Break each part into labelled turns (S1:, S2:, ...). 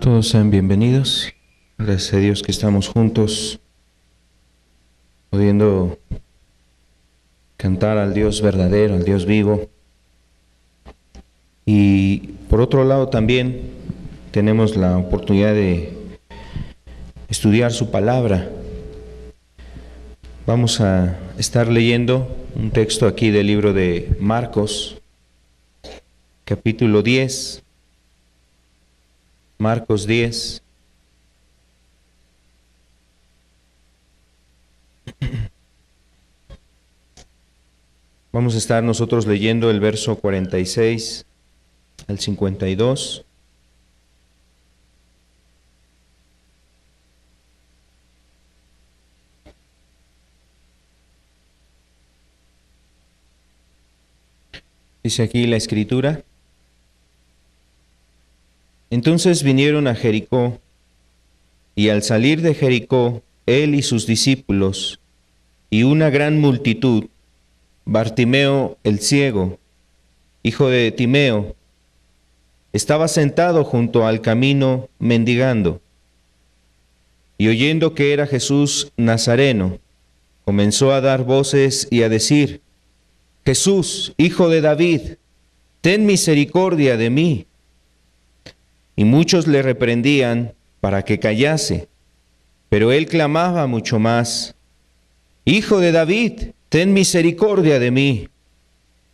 S1: Todos sean bienvenidos. Gracias a Dios que estamos juntos, pudiendo cantar al Dios verdadero, al Dios vivo. Y por otro lado también tenemos la oportunidad de estudiar su palabra. Vamos a estar leyendo un texto aquí del libro de Marcos, capítulo 10. Marcos 10. Vamos a estar nosotros leyendo el verso 46 al 52. Dice aquí la escritura: Entonces vinieron a Jericó, y al salir de Jericó, él y sus discípulos, y una gran multitud, Bartimeo el ciego, hijo de Timeo, estaba sentado junto al camino mendigando, y oyendo que era Jesús Nazareno, comenzó a dar voces y a decir: Jesús, hijo de David, ten misericordia de mí. Y muchos le reprendían para que callase, pero él clamaba mucho más: Hijo de David, ten misericordia de mí.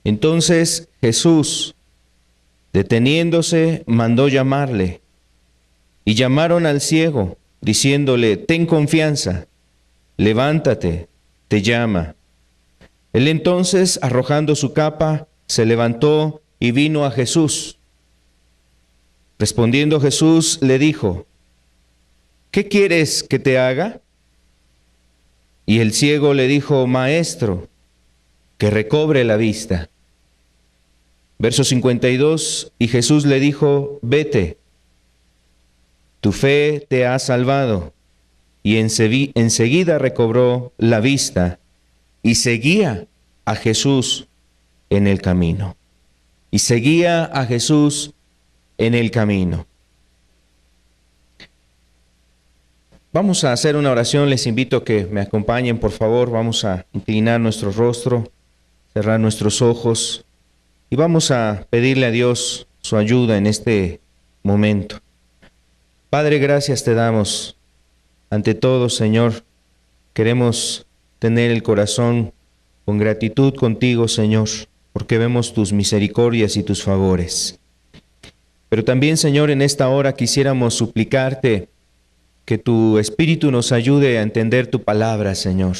S1: Entonces Jesús, deteniéndose, mandó llamarle. Y llamaron al ciego, diciéndole: Ten confianza, levántate, te llama. Él entonces, arrojando su capa, se levantó y vino a Jesús. Respondiendo Jesús, le dijo: ¿Qué quieres que te haga? Y el ciego le dijo: Maestro, que recobre la vista. Verso 52, y Jesús le dijo: Vete, tu fe te ha salvado. Y enseguida recobró la vista y seguía a Jesús en el camino. Y seguía a Jesús en el camino. Vamos a hacer una oración. Les invito a que me acompañen, por favor. Vamos a inclinar nuestro rostro, cerrar nuestros ojos y vamos a pedirle a Dios su ayuda en este momento. Padre, gracias te damos. Ante todo, Señor, queremos tener el corazón con gratitud contigo, Señor, porque vemos tus misericordias y tus favores. Pero también, Señor, en esta hora quisiéramos suplicarte que tu Espíritu nos ayude a entender tu palabra, Señor.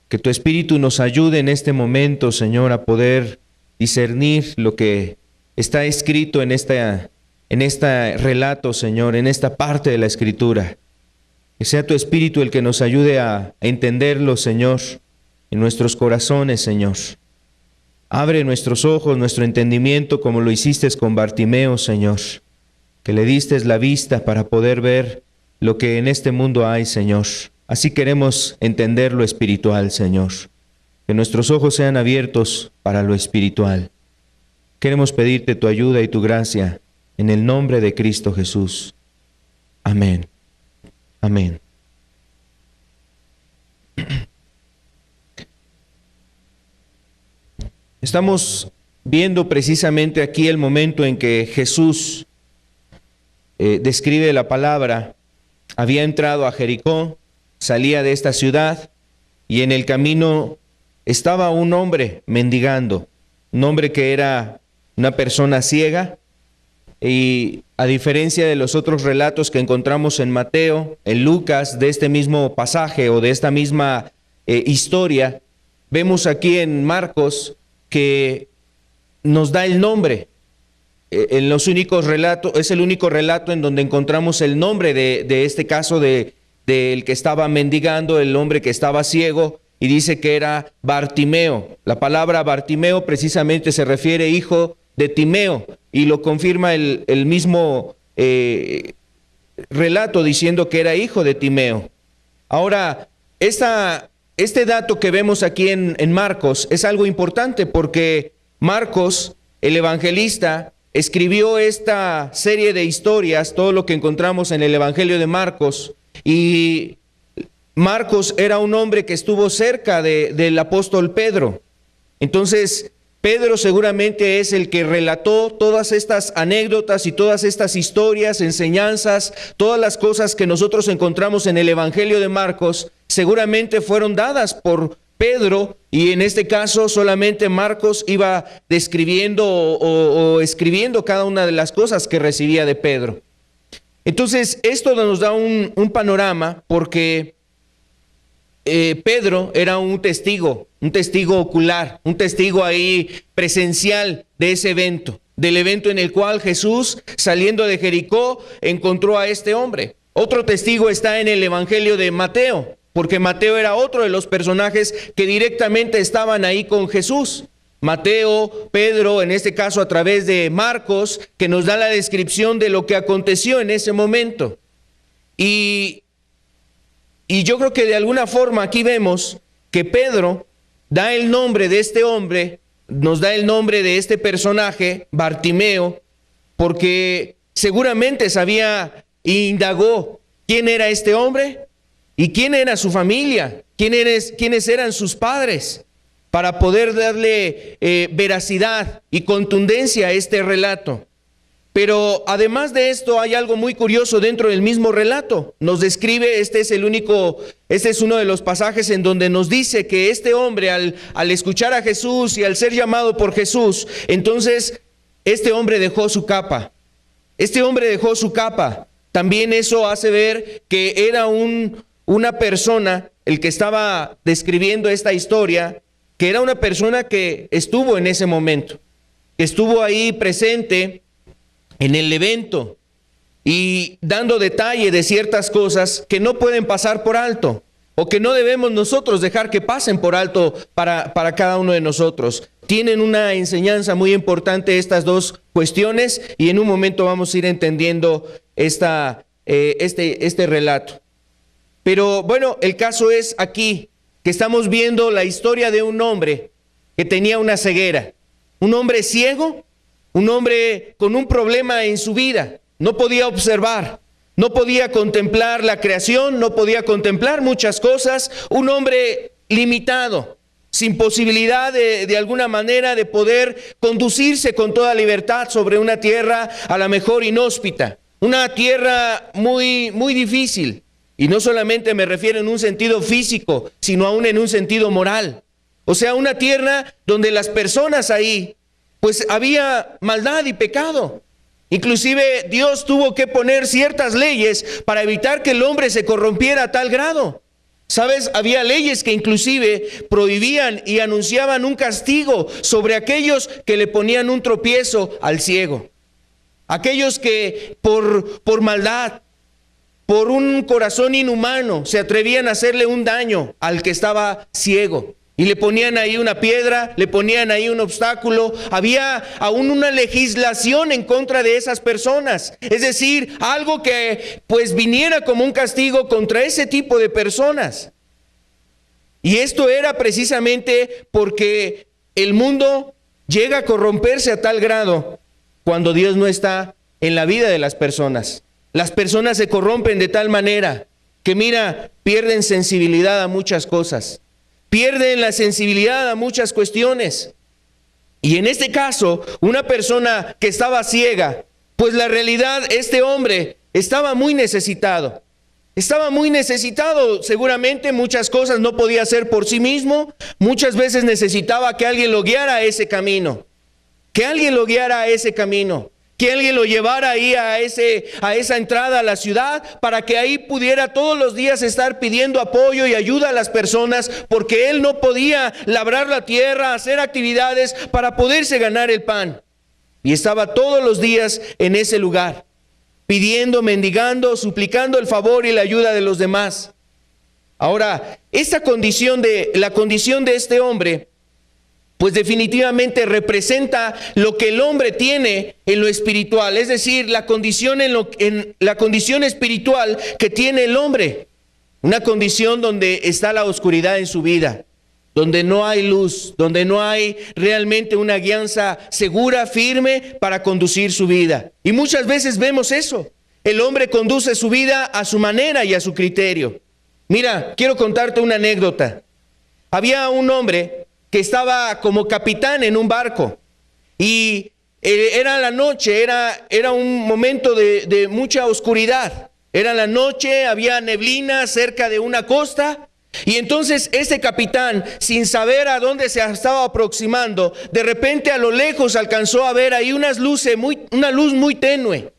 S1: Que tu Espíritu nos ayude en este momento, Señor, a poder discernir lo que está escrito en este relato, Señor, en esta parte de la Escritura. Que sea tu Espíritu el que nos ayude a entenderlo, Señor, en nuestros corazones, Señor. Abre nuestros ojos, nuestro entendimiento, como lo hiciste con Bartimeo, Señor, que le diste la vista para poder ver lo que en este mundo hay, Señor. Así queremos entender lo espiritual, Señor. Que nuestros ojos sean abiertos para lo espiritual. Queremos pedirte tu ayuda y tu gracia en el nombre de Cristo Jesús. Amén. Amén. Estamos viendo precisamente aquí el momento en que Jesús describe la palabra. Había entrado a Jericó, salía de esta ciudad y en el camino estaba un hombre mendigando, un hombre que era una persona ciega, y a diferencia de los otros relatos que encontramos en Mateo, en Lucas, de este mismo pasaje o de esta misma historia, vemos aquí en Marcos que nos da el nombre. En los únicos relatos, es el único relato en donde encontramos el nombre de este caso del que estaba mendigando, el hombre que estaba ciego, y dice que era Bartimeo. La palabra Bartimeo precisamente se refiere hijo de Timeo, y lo confirma el mismo relato diciendo que era hijo de Timeo. Ahora, este dato que vemos aquí en Marcos es algo importante porque Marcos, el evangelista, escribió esta serie de historias, todo lo que encontramos en el Evangelio de Marcos, y Marcos era un hombre que estuvo cerca del apóstol Pedro. Entonces, Pedro seguramente es el que relató todas estas anécdotas y todas estas historias, enseñanzas, todas las cosas que nosotros encontramos en el Evangelio de Marcos, seguramente fueron dadas por Pedro, y en este caso solamente Marcos iba describiendo o escribiendo cada una de las cosas que recibía de Pedro. Entonces, esto nos da un panorama, porque Pedro era un testigo ocular, un testigo ahí presencial de ese evento, del evento en el cual Jesús, saliendo de Jericó, encontró a este hombre. Otro testigo está en el Evangelio de Mateo, porque Mateo era otro de los personajes que directamente estaban ahí con Jesús. Mateo, Pedro, en este caso a través de Marcos, que nos da la descripción de lo que aconteció en ese momento. Y yo creo que de alguna forma aquí vemos que Pedro da el nombre de este hombre, nos da el nombre de este personaje, Bartimeo, porque seguramente sabía e indagó quién era este hombre y quién era su familia, quiénes eran sus padres, para poder darle veracidad y contundencia a este relato. Pero además de esto hay algo muy curioso dentro del mismo relato. Nos describe, este es uno de los pasajes en donde nos dice que este hombre al escuchar a Jesús y al ser llamado por Jesús, entonces este hombre dejó su capa. Este hombre dejó su capa. También eso hace ver que era una persona, el que estaba describiendo esta historia, que era una persona que estuvo en ese momento, que estuvo ahí presente en el evento y dando detalle de ciertas cosas que no pueden pasar por alto, o que no debemos nosotros dejar que pasen por alto para cada uno de nosotros. Tienen una enseñanza muy importante estas dos cuestiones, y en un momento vamos a ir entendiendo este relato. Pero bueno, el caso es aquí que estamos viendo la historia de un hombre que tenía una ceguera, un hombre ciego, un hombre con un problema en su vida. No podía observar, no podía contemplar la creación, no podía contemplar muchas cosas. Un hombre limitado, sin posibilidad de alguna manera de poder conducirse con toda libertad sobre una tierra a lo mejor inhóspita, una tierra muy, muy difícil. Y no solamente me refiero en un sentido físico, sino aún en un sentido moral. O sea, una tierra donde las personas ahí, pues había maldad y pecado. Inclusive Dios tuvo que poner ciertas leyes para evitar que el hombre se corrompiera a tal grado. ¿Sabes? Había leyes que inclusive prohibían y anunciaban un castigo sobre aquellos que le ponían un tropiezo al ciego. Aquellos que por maldad, por un corazón inhumano, se atrevían a hacerle un daño al que estaba ciego. Y le ponían ahí una piedra, le ponían ahí un obstáculo. Había aún una legislación en contra de esas personas. Es decir, algo que pues viniera como un castigo contra ese tipo de personas. Y esto era precisamente porque el mundo llega a corromperse a tal grado cuando Dios no está en la vida de las personas. Las personas se corrompen de tal manera que, mira, pierden sensibilidad a muchas cosas. Pierden la sensibilidad a muchas cuestiones. Y en este caso, una persona que estaba ciega, pues la realidad, este hombre estaba muy necesitado. Estaba muy necesitado, seguramente muchas cosas no podía hacer por sí mismo. Muchas veces necesitaba que alguien lo guiara a ese camino. Que alguien lo guiara a ese camino. Que alguien lo llevara ahí a esa entrada a la ciudad, para que ahí pudiera todos los días estar pidiendo apoyo y ayuda a las personas, porque él no podía labrar la tierra, hacer actividades para poderse ganar el pan. Y estaba todos los días en ese lugar, pidiendo, mendigando, suplicando el favor y la ayuda de los demás. Ahora, la condición de este hombre, pues definitivamente representa lo que el hombre tiene en lo espiritual, es decir, la condición en la condición espiritual que tiene el hombre, una condición donde está la oscuridad en su vida, donde no hay luz, donde no hay realmente una guianza segura, firme para conducir su vida. Y muchas veces vemos eso. El hombre conduce su vida a su manera y a su criterio. Mira, quiero contarte una anécdota. Había un hombre que estaba como capitán en un barco y era la noche, era un momento de mucha oscuridad. Era la noche, había neblina cerca de una costa. Y entonces este capitán, sin saber a dónde se estaba aproximando, de repente a lo lejos alcanzó a ver ahí una luz muy tenue.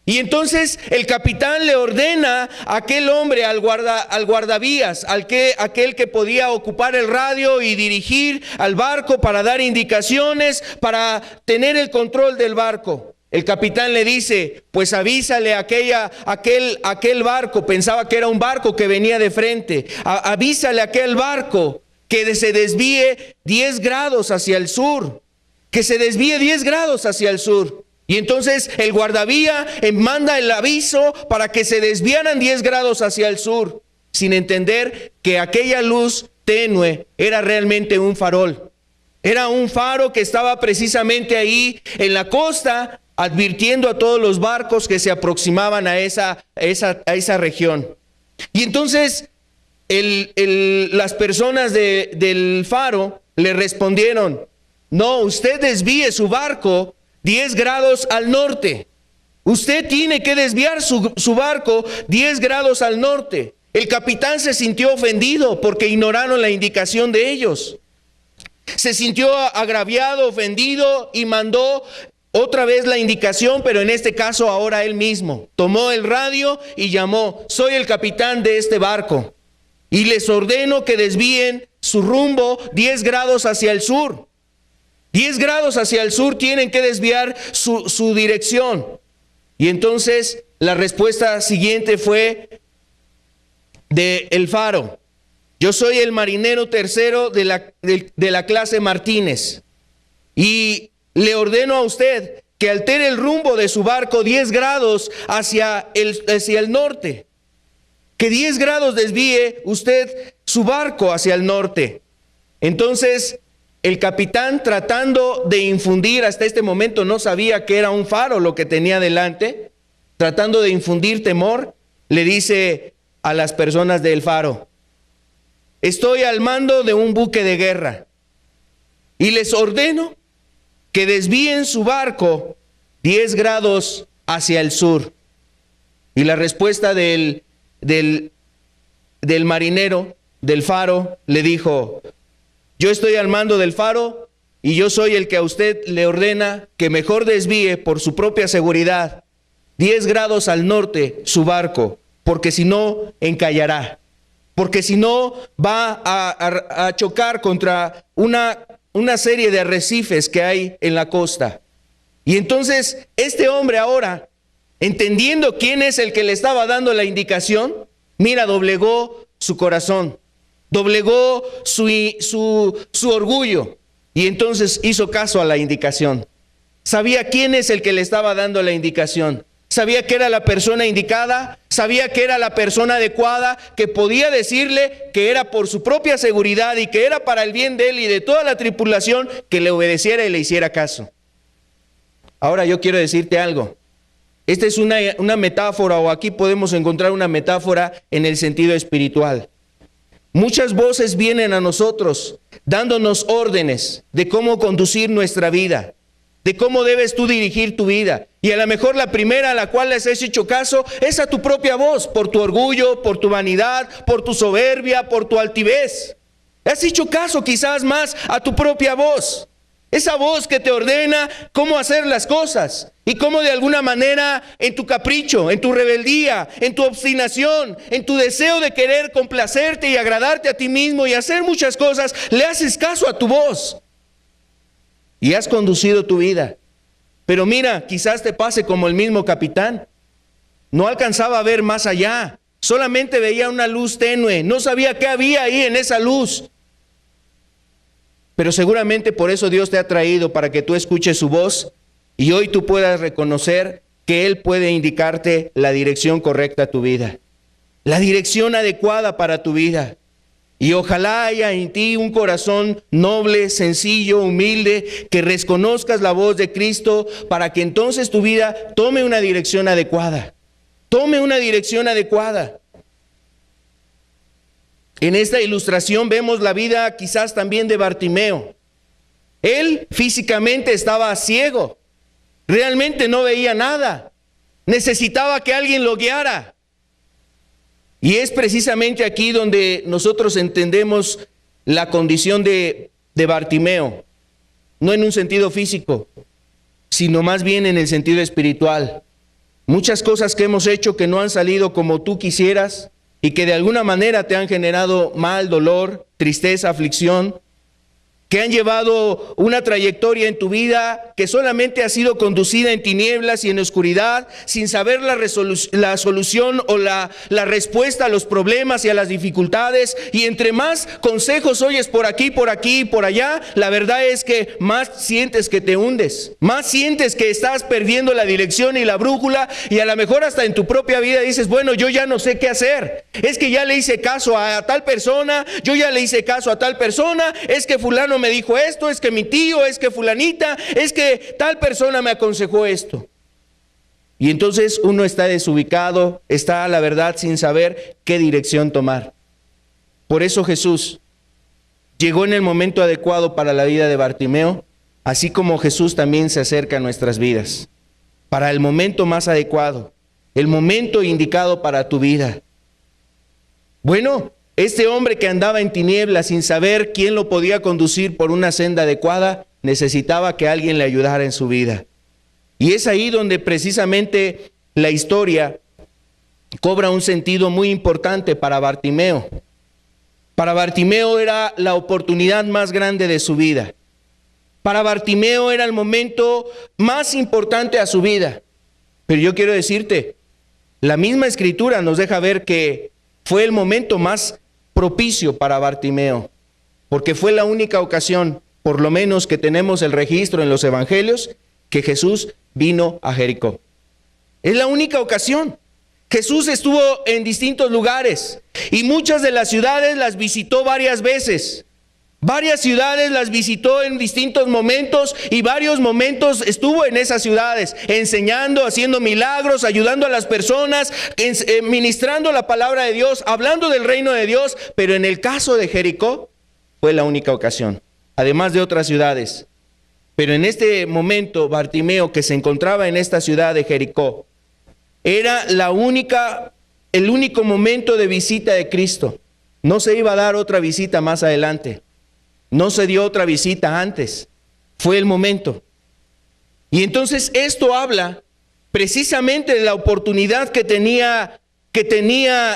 S1: Y entonces el capitán le ordena a aquel hombre, al guardavías, aquel que podía ocupar el radio y dirigir al barco para dar indicaciones, para tener el control del barco. El capitán le dice, pues avísale a aquel barco, pensaba que era un barco que venía de frente, avísale a aquel barco que se desvíe 10 grados hacia el sur, que se desvíe 10 grados hacia el sur. Y entonces el guardavía manda el aviso para que se desviaran 10 grados hacia el sur, sin entender que aquella luz tenue era realmente un farol. Era un faro que estaba precisamente ahí en la costa, advirtiendo a todos los barcos que se aproximaban a esa región. Y entonces las personas del faro le respondieron, no, usted desvíe su barco 10 grados al norte. Usted tiene que desviar su barco 10 grados al norte. El capitán se sintió ofendido porque ignoraron la indicación de ellos. Se sintió agraviado, ofendido y mandó otra vez la indicación, pero en este caso ahora él mismo. Tomó el radio y llamó, soy el capitán de este barco y les ordeno que desvíen su rumbo 10 grados hacia el sur. 10 grados hacia el sur tienen que desviar su dirección. Y entonces la respuesta siguiente fue de el faro. Yo soy el marinero tercero de la clase Martínez y le ordeno a usted que altere el rumbo de su barco 10 grados hacia el norte. Que 10 grados desvíe usted su barco hacia el norte. Entonces el capitán, tratando de infundir, hasta este momento no sabía que era un faro lo que tenía delante, tratando de infundir temor, le dice a las personas del faro, estoy al mando de un buque de guerra y les ordeno que desvíen su barco 10 grados hacia el sur. Y la respuesta del marinero del faro le dijo, yo estoy al mando del faro y yo soy el que a usted le ordena que mejor desvíe por su propia seguridad 10 grados al norte su barco, porque si no encallará, porque si no va a chocar contra una serie de arrecifes que hay en la costa. Y entonces este hombre ahora, entendiendo quién es el que le estaba dando la indicación, mira, doblegó su corazón, doblegó su orgullo y entonces hizo caso a la indicación. Sabía quién es el que le estaba dando la indicación. Sabía que era la persona indicada, sabía que era la persona adecuada, que podía decirle que era por su propia seguridad y que era para el bien de él y de toda la tripulación que le obedeciera y le hiciera caso. Ahora yo quiero decirte algo. Esta es una metáfora, o aquí podemos encontrar una metáfora en el sentido espiritual. Muchas voces vienen a nosotros dándonos órdenes de cómo conducir nuestra vida, de cómo debes tú dirigir tu vida. Y a lo mejor la primera a la cual les has hecho caso es a tu propia voz, por tu orgullo, por tu vanidad, por tu soberbia, por tu altivez. Has hecho caso quizás más a tu propia voz. Esa voz que te ordena cómo hacer las cosas y cómo de alguna manera en tu capricho, en tu rebeldía, en tu obstinación, en tu deseo de querer complacerte y agradarte a ti mismo y hacer muchas cosas, le haces caso a tu voz y has conducido tu vida. Pero mira, quizás te pase como el mismo capitán. No alcanzaba a ver más allá, solamente veía una luz tenue, no sabía qué había ahí en esa luz. Pero seguramente por eso Dios te ha traído, para que tú escuches su voz y hoy tú puedas reconocer que Él puede indicarte la dirección correcta a tu vida, la dirección adecuada para tu vida. Y ojalá haya en ti un corazón noble, sencillo, humilde, que reconozcas la voz de Cristo para que entonces tu vida tome una dirección adecuada. Tome una dirección adecuada. En esta ilustración vemos la vida quizás también de Bartimeo. Él físicamente estaba ciego. Realmente no veía nada. Necesitaba que alguien lo guiara. Y es precisamente aquí donde nosotros entendemos la condición de Bartimeo, no en un sentido físico, sino más bien en el sentido espiritual. Muchas cosas que hemos hecho que no han salido como tú quisieras y que de alguna manera te han generado mal, dolor, tristeza, aflicción, que han llevado una trayectoria en tu vida que solamente ha sido conducida en tinieblas y en oscuridad, sin saber la solución o la respuesta a los problemas y a las dificultades. Y entre más consejos oyes por aquí, y por allá, la verdad es que más sientes que te hundes, más sientes que estás perdiendo la dirección y la brújula, y a lo mejor hasta en tu propia vida dices, bueno, yo ya no sé qué hacer. Es que ya le hice caso a tal persona, yo ya le hice caso a tal persona, es que fulano me dijo esto, es que mi tío, es que fulanita, es que tal persona me aconsejó esto. Y entonces uno está desubicado, está, la verdad, sin saber qué dirección tomar. Por eso Jesús llegó en el momento adecuado para la vida de Bartimeo, así como Jesús también se acerca a nuestras vidas, para el momento más adecuado, el momento indicado para tu vida. Bueno, este hombre que andaba en tinieblas sin saber quién lo podía conducir por una senda adecuada, necesitaba que alguien le ayudara en su vida. Y es ahí donde precisamente la historia cobra un sentido muy importante para Bartimeo. Para Bartimeo era la oportunidad más grande de su vida. Para Bartimeo era el momento más importante a su vida. Pero yo quiero decirte, la misma Escritura nos deja ver que fue el momento más propicio para Bartimeo, porque fue la única ocasión, por lo menos que tenemos el registro en los evangelios, que Jesús vino a Jericó. Es la única ocasión. Jesús estuvo en distintos lugares y muchas de las ciudades las visitó varias veces. Varias ciudades las visitó en distintos momentos y varios momentos estuvo en esas ciudades, enseñando, haciendo milagros, ayudando a las personas, ministrando la palabra de Dios, hablando del reino de Dios. Pero en el caso de Jericó fue la única ocasión, además de otras ciudades. Pero en este momento Bartimeo, que se encontraba en esta ciudad de Jericó, era el único momento de visita de Cristo. No se iba a dar otra visita más adelante. No se dio otra visita antes. Fue el momento. Y entonces esto habla precisamente de la oportunidad que tenía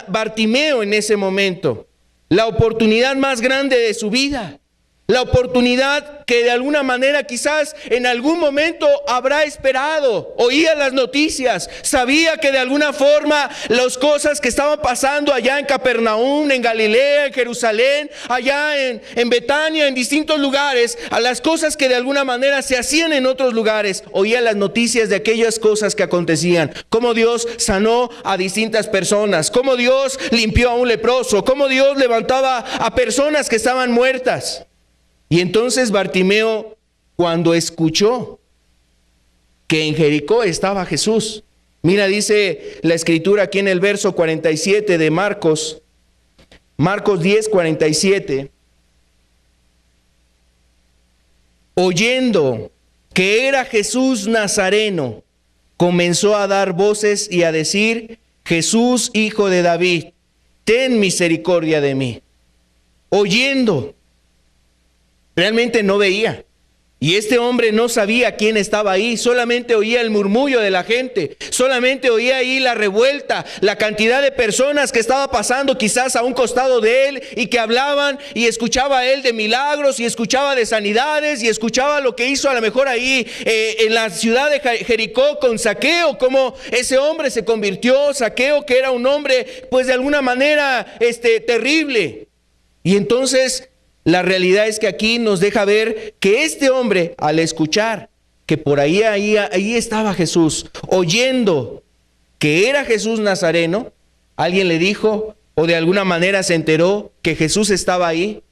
S1: Bartimeo en ese momento. La oportunidad más grande de su vida. La oportunidad que de alguna manera quizás en algún momento habrá esperado. Oía las noticias, sabía que de alguna forma las cosas que estaban pasando allá en Capernaum, en Galilea, en Jerusalén, allá en Betania, en distintos lugares, a las cosas que de alguna manera se hacían en otros lugares. Oía las noticias de aquellas cosas que acontecían, cómo Dios sanó a distintas personas, cómo Dios limpió a un leproso, cómo Dios levantaba a personas que estaban muertas. Y entonces Bartimeo, cuando escuchó que en Jericó estaba Jesús, mira, dice la Escritura aquí en el verso 47 de Marcos 10:47, oyendo que era Jesús Nazareno, comenzó a dar voces y a decir: Jesús, hijo de David, ten misericordia de mí. Oyendo. Realmente no veía. Y este hombre no sabía quién estaba ahí, solamente oía el murmullo de la gente, solamente oía ahí la revuelta, la cantidad de personas que estaba pasando quizás a un costado de él y que hablaban, y escuchaba él de milagros y escuchaba de sanidades y escuchaba lo que hizo a lo mejor ahí en la ciudad de Jericó con Zaqueo, cómo ese hombre se convirtió, Zaqueo, que era un hombre pues de alguna manera terrible. Y entonces la realidad es que aquí nos deja ver que este hombre, al escuchar que por ahí estaba Jesús, oyendo que era Jesús Nazareno, alguien le dijo: o de alguna manera se enteró que Jesús estaba ahí,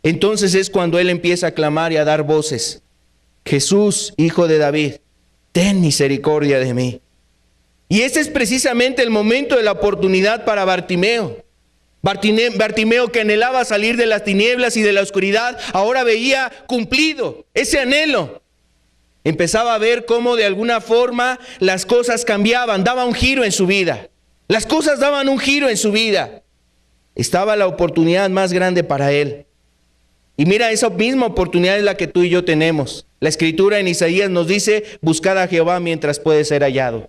S1: entonces es cuando él empieza a clamar y a dar voces. Jesús, Hijo de David, ten misericordia de mí. Y este es precisamente el momento de la oportunidad para Bartimeo. Bartimeo, que anhelaba salir de las tinieblas y de la oscuridad, ahora veía cumplido ese anhelo. Empezaba a ver cómo de alguna forma las cosas cambiaban, daba un giro en su vida. Las cosas daban un giro en su vida. Estaba la oportunidad más grande para él. Y mira, esa misma oportunidad es la que tú y yo tenemos. La Escritura en Isaías nos dice: buscad a Jehová mientras puede ser hallado.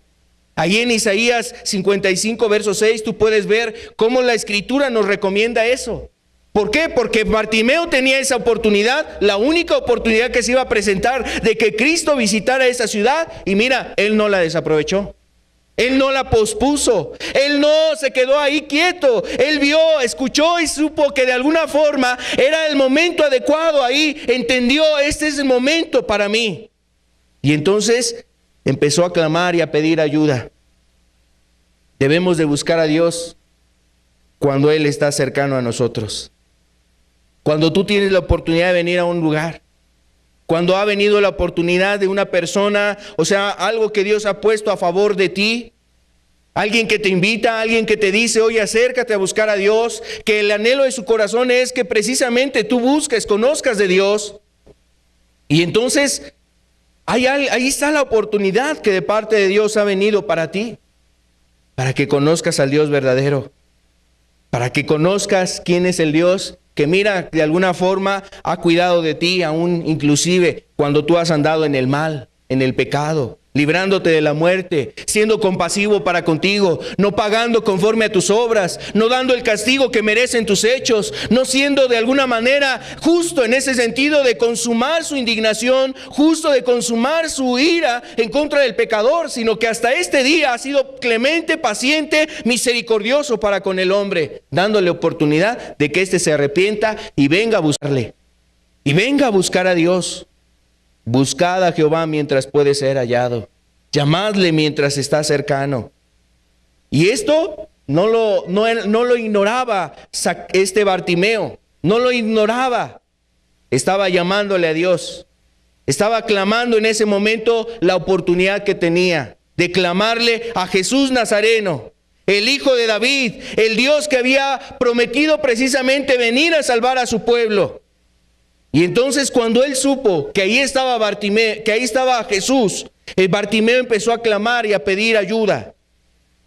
S1: Ahí en Isaías 55, verso 6, tú puedes ver cómo la Escritura nos recomienda eso. ¿Por qué? Porque Bartimeo tenía esa oportunidad, la única oportunidad que se iba a presentar de que Cristo visitara esa ciudad, y mira, él no la desaprovechó. Él no la pospuso, él no se quedó ahí quieto, él vio, escuchó y supo que de alguna forma era el momento adecuado ahí, entendió, este es el momento para mí. Y entonces empezó a clamar y a pedir ayuda. Debemos de buscar a Dios cuando Él está cercano a nosotros. Cuando tú tienes la oportunidad de venir a un lugar, cuando ha venido la oportunidad de una persona, o sea, algo que Dios ha puesto a favor de ti, alguien que te invita, alguien que te dice: oye, acércate a buscar a Dios, que el anhelo de su corazón es que precisamente tú busques, conozcas de Dios. Y entonces ahí está la oportunidad que de parte de Dios ha venido para ti, para que conozcas al Dios verdadero, para que conozcas quién es el Dios que, mira, de alguna forma ha cuidado de ti, aún inclusive cuando tú has andado en el mal, en el pecado, librándote de la muerte, siendo compasivo para contigo, no pagando conforme a tus obras, no dando el castigo que merecen tus hechos, no siendo de alguna manera justo en ese sentido de consumar su indignación, justo de consumar su ira en contra del pecador, sino que hasta este día ha sido clemente, paciente, misericordioso para con el hombre, dándole oportunidad de que éste se arrepienta y venga a buscarle, y venga a buscar a Dios. Buscad a Jehová mientras puede ser hallado. Llamadle mientras está cercano. Y esto no lo ignoraba este Bartimeo. No lo ignoraba. Estaba llamándole a Dios. Estaba clamando en ese momento la oportunidad que tenía de clamarle a Jesús Nazareno, el Hijo de David, el Dios que había prometido precisamente venir a salvar a su pueblo. Y entonces cuando él supo que ahí estaba Bartimeo, que ahí estaba Jesús, Bartimeo empezó a clamar y a pedir ayuda.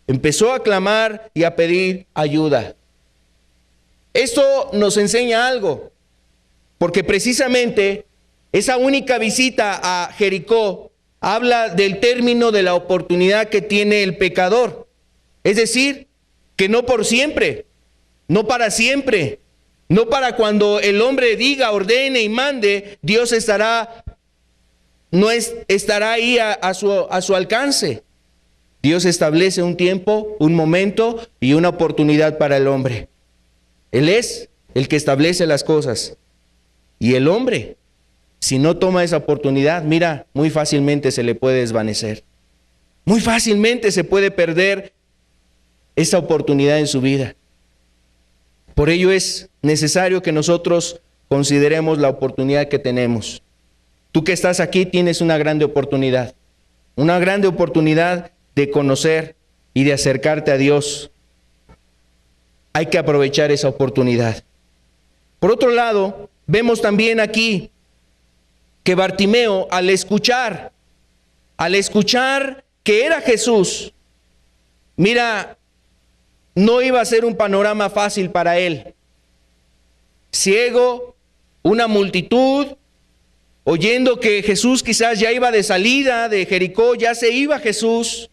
S1: Empezó a clamar y a pedir ayuda. Esto nos enseña algo, porque precisamente esa única visita a Jericó habla del término de la oportunidad que tiene el pecador. Es decir, que no por siempre, no para siempre, no para cuando el hombre diga, ordene y mande, Dios estará ahí a su alcance. Dios establece un tiempo, un momento y una oportunidad para el hombre. Él es el que establece las cosas. Y el hombre, si no toma esa oportunidad, mira, muy fácilmente se le puede desvanecer. Muy fácilmente se puede perder esa oportunidad en su vida. Por ello es necesario que nosotros consideremos la oportunidad que tenemos. Tú que estás aquí tienes una grande oportunidad de conocer y de acercarte a Dios. Hay que aprovechar esa oportunidad. Por otro lado, vemos también aquí que Bartimeo, al escuchar que era Jesús, mira, no iba a ser un panorama fácil para él. Ciego, una multitud, oyendo que Jesús quizás ya iba de salida de Jericó, ya se iba Jesús.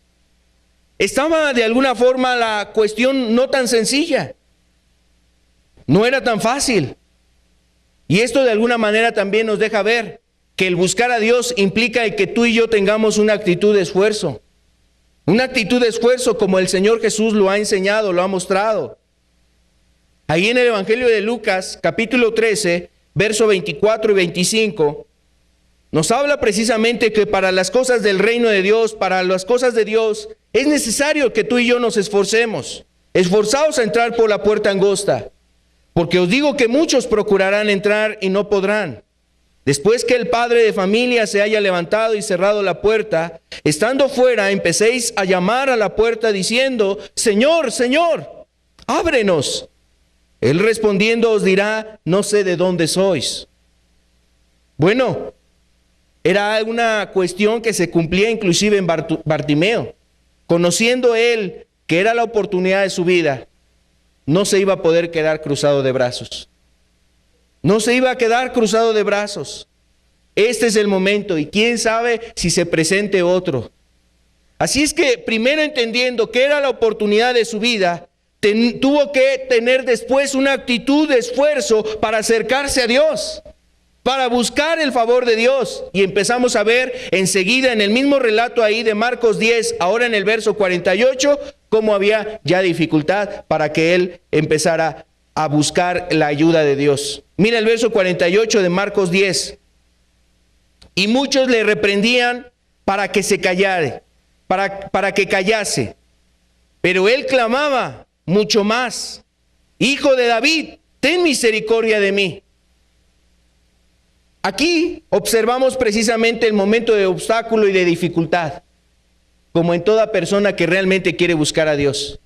S1: Estaba de alguna forma la cuestión no tan sencilla. No era tan fácil. Y esto de alguna manera también nos deja ver que el buscar a Dios implica el que tú y yo tengamos una actitud de esfuerzo. Una actitud de esfuerzo como el Señor Jesús lo ha enseñado, lo ha mostrado. Ahí en el Evangelio de Lucas, capítulo 13, verso 24 y 25, nos habla precisamente que para las cosas del reino de Dios, para las cosas de Dios, es necesario que tú y yo nos esforcemos. esforzaos a entrar por la puerta angosta, porque os digo que muchos procurarán entrar y no podrán. Después que el padre de familia se haya levantado y cerrado la puerta, estando fuera, empecéis a llamar a la puerta diciendo: Señor, Señor, ábrenos. Él respondiendo os dirá: no sé de dónde sois. Bueno, era una cuestión que se cumplía inclusive en Bartimeo. Conociendo él que era la oportunidad de su vida, no se iba a poder quedar cruzado de brazos. No se iba a quedar cruzado de brazos. Este es el momento y quién sabe si se presente otro. Así es que primero, entendiendo que era la oportunidad de su vida, tuvo que tener después una actitud de esfuerzo para acercarse a Dios, para buscar el favor de Dios. Y empezamos a ver enseguida en el mismo relato ahí de Marcos 10, ahora en el verso 48, cómo había ya dificultad para que él empezara a buscar la ayuda de Dios. Mira el verso 48 de Marcos 10. Y muchos le reprendían para que se callara, para que callase. Pero él clamaba mucho más: Hijo de David, ten misericordia de mí. Aquí observamos precisamente el momento de obstáculo y de dificultad, como en toda persona que realmente quiere buscar a Dios.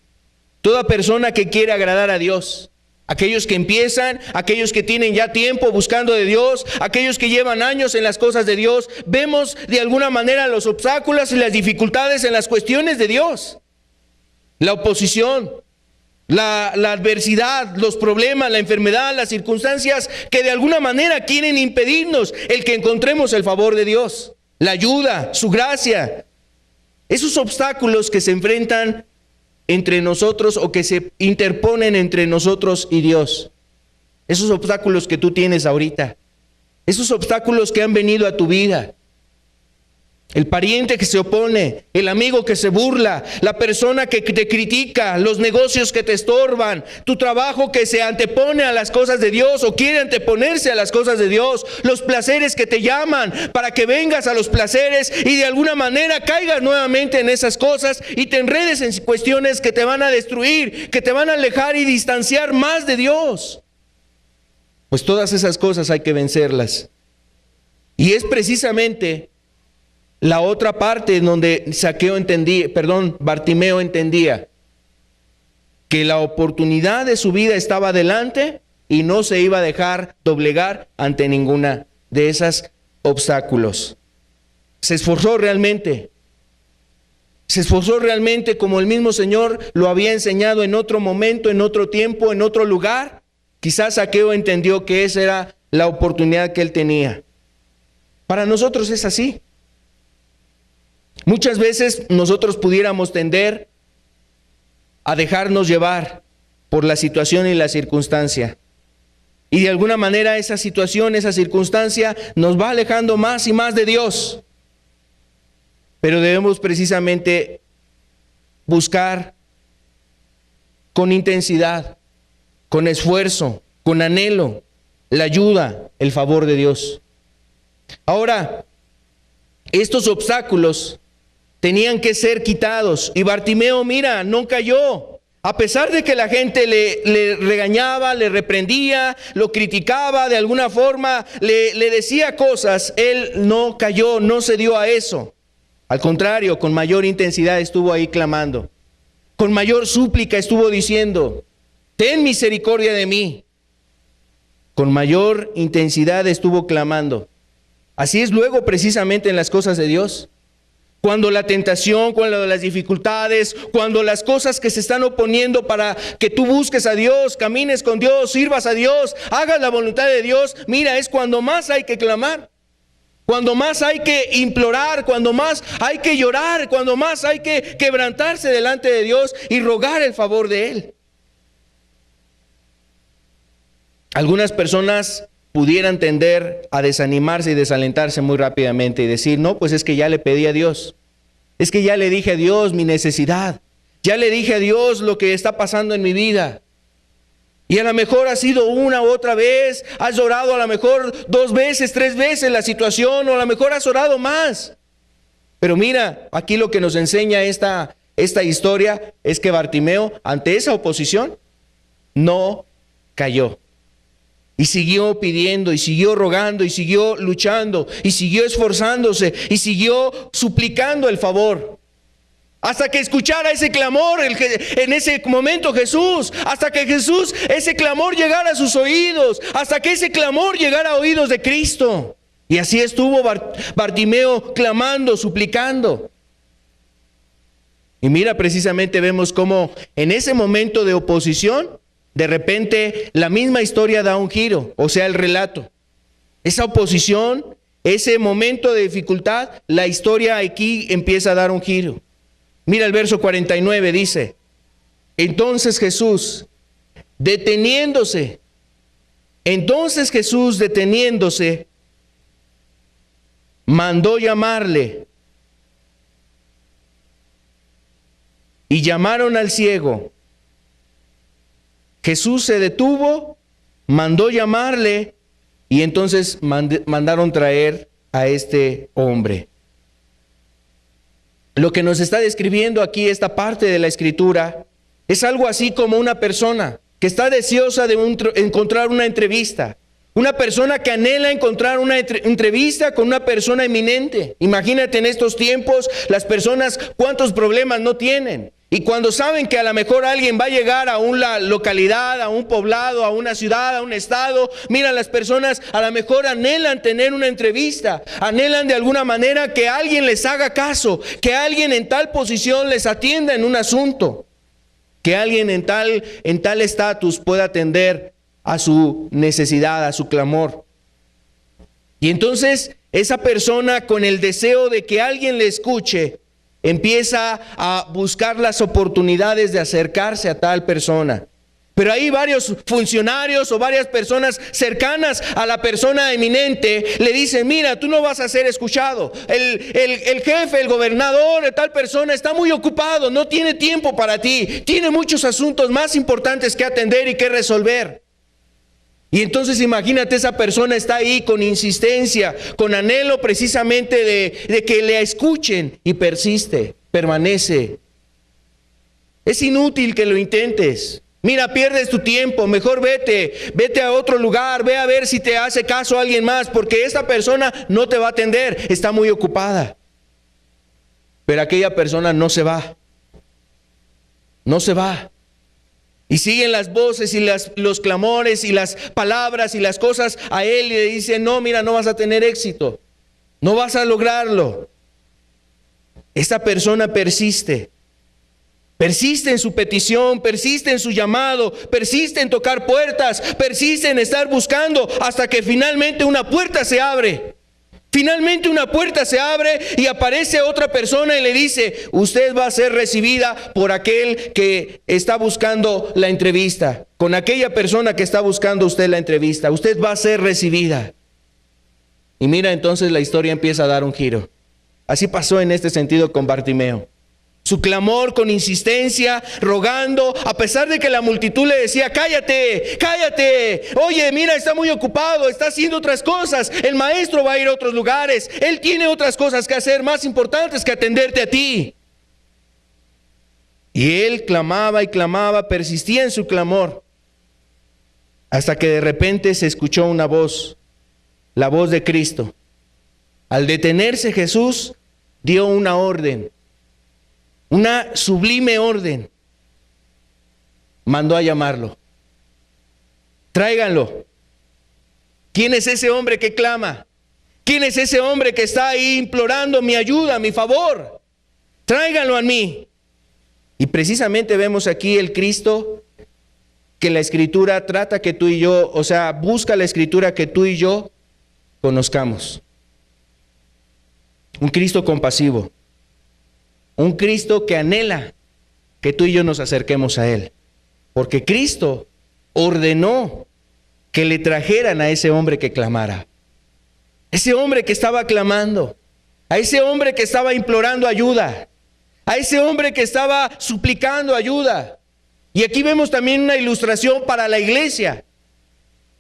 S1: Toda persona que quiere agradar a Dios. Aquellos que empiezan, aquellos que tienen ya tiempo buscando de Dios, aquellos que llevan años en las cosas de Dios, vemos de alguna manera los obstáculos y las dificultades en las cuestiones de Dios. La oposición, la adversidad, los problemas, la enfermedad, las circunstancias que de alguna manera quieren impedirnos el que encontremos el favor de Dios, la ayuda, su gracia. Esos obstáculos que se enfrentan entre nosotros o que se interponen entre nosotros y Dios. Esos obstáculos que tú tienes ahorita. Esos obstáculos que han venido a tu vida. El pariente que se opone, el amigo que se burla, la persona que te critica, los negocios que te estorban, tu trabajo que se antepone a las cosas de Dios o quiere anteponerse a las cosas de Dios, los placeres que te llaman para que vengas a los placeres y de alguna manera caigas nuevamente en esas cosas y te enredes en cuestiones que te van a destruir, que te van a alejar y distanciar más de Dios. Pues todas esas cosas hay que vencerlas. Y es precisamente la otra parte en donde Bartimeo entendía que la oportunidad de su vida estaba delante y no se iba a dejar doblegar ante ninguna de esos obstáculos. Se esforzó realmente como el mismo Señor lo había enseñado en otro momento, en otro tiempo, en otro lugar. Quizás Zaqueo entendió que esa era la oportunidad que él tenía. Para nosotros es así. Muchas veces nosotros pudiéramos tender a dejarnos llevar por la situación y la circunstancia. Y de alguna manera esa situación, esa circunstancia nos va alejando más y más de Dios. Pero debemos precisamente buscar con intensidad, con esfuerzo, con anhelo, la ayuda, el favor de Dios. Ahora, estos obstáculos tenían que ser quitados. Y Bartimeo, mira, no cayó. A pesar de que la gente le regañaba, le reprendía, lo criticaba, de alguna forma le decía cosas, él no cayó, no cedió a eso. Al contrario, con mayor intensidad estuvo ahí clamando. Con mayor súplica estuvo diciendo: ten misericordia de mí. Con mayor intensidad estuvo clamando. Así es luego precisamente en las cosas de Dios. Cuando la tentación, cuando las dificultades, cuando las cosas que se están oponiendo para que tú busques a Dios, camines con Dios, sirvas a Dios, hagas la voluntad de Dios, mira, es cuando más hay que clamar, cuando más hay que implorar, cuando más hay que llorar, cuando más hay que quebrantarse delante de Dios y rogar el favor de Él. Algunas personas pudieran tender a desanimarse y desalentarse muy rápidamente y decir: no, pues es que ya le pedí a Dios, es que ya le dije a Dios mi necesidad, ya le dije a Dios lo que está pasando en mi vida. Y a lo mejor ha sido una u otra vez, has orado a lo mejor 2 veces, 3 veces la situación, o a lo mejor has orado más. Pero mira, aquí lo que nos enseña esta esta historia es que Bartimeo, ante esa oposición, no cayó. Y siguió pidiendo, y siguió rogando, y siguió luchando, y siguió esforzándose, y siguió suplicando el favor. Hasta que escuchara ese clamor en ese momento Jesús, hasta que Jesús, ese clamor llegara a sus oídos, hasta que ese clamor llegara a oídos de Cristo. Y así estuvo Bartimeo clamando, suplicando. Y mira, precisamente vemos cómo en ese momento de oposición, de repente la misma historia da un giro, o sea, el relato. Esa oposición, ese momento de dificultad, la historia aquí empieza a dar un giro. Mira el verso 49, dice: entonces Jesús deteniéndose, mandó llamarle. Y llamaron al ciego. Jesús se detuvo, mandó llamarle, y entonces mandaron traer a este hombre. Lo que nos está describiendo aquí esta parte de la Escritura es algo así como una persona que está deseosa de encontrar una entrevista. Una persona que anhela encontrar una entrevista con una persona eminente. Imagínate en estos tiempos las personas cuántos problemas no tienen. Y cuando saben que a lo mejor alguien va a llegar a una localidad, a un poblado, a una ciudad, a un estado, mira, las personas a lo mejor anhelan tener una entrevista, anhelan de alguna manera que alguien les haga caso, que alguien en tal posición les atienda en un asunto, que alguien en tal estatus pueda atender a su necesidad, a su clamor. Y entonces esa persona, con el deseo de que alguien le escuche, empieza a buscar las oportunidades de acercarse a tal persona. Pero ahí varios funcionarios o varias personas cercanas a la persona eminente le dicen: mira, tú no vas a ser escuchado. El jefe, el gobernador de tal persona está muy ocupado, no tiene tiempo para ti. Tiene muchos asuntos más importantes que atender y que resolver. Y entonces imagínate, esa persona está ahí con insistencia, con anhelo precisamente de que le escuchen, y persiste, permanece. Es inútil que lo intentes. Mira, pierdes tu tiempo, mejor vete a otro lugar, ve a ver si te hace caso alguien más, porque esta persona no te va a atender, está muy ocupada. Pero aquella persona no se va. Y siguen las voces y los clamores y las palabras y las cosas a él, y le dicen: no, mira, no vas a tener éxito, no vas a lograrlo. Esta persona persiste en su petición, persiste en su llamado, persiste en tocar puertas, persiste en estar buscando, hasta que finalmente una puerta se abre. Finalmente una puerta se abre y aparece otra persona y le dice: usted va a ser recibida por aquel que está buscando la entrevista. Con aquella persona que está buscando usted la entrevista, usted va a ser recibida. Y mira, entonces la historia empieza a dar un giro. Así pasó en este sentido con Bartimeo. Su clamor con insistencia, rogando, a pesar de que la multitud le decía: cállate, oye, mira, está muy ocupado, está haciendo otras cosas, el maestro va a ir a otros lugares, él tiene otras cosas que hacer más importantes que atenderte a ti. Y él clamaba y clamaba, persistía en su clamor, hasta que de repente se escuchó una voz, la voz de Cristo. Al detenerse Jesús, dio una orden. Una sublime orden. Mandó a llamarlo. Tráiganlo. ¿Quién es ese hombre que clama? ¿Quién es ese hombre que está ahí implorando mi ayuda, mi favor? Tráiganlo a mí. Y precisamente vemos aquí el Cristo que la Escritura trata que tú y yo, o sea, busca la Escritura que tú y yo conozcamos. Un Cristo compasivo. Un Cristo que anhela que tú y yo nos acerquemos a Él. Porque Cristo ordenó que le trajeran a ese hombre que clamara. Ese hombre que estaba clamando. A ese hombre que estaba implorando ayuda. A ese hombre que estaba suplicando ayuda. Y aquí vemos también una ilustración para la iglesia.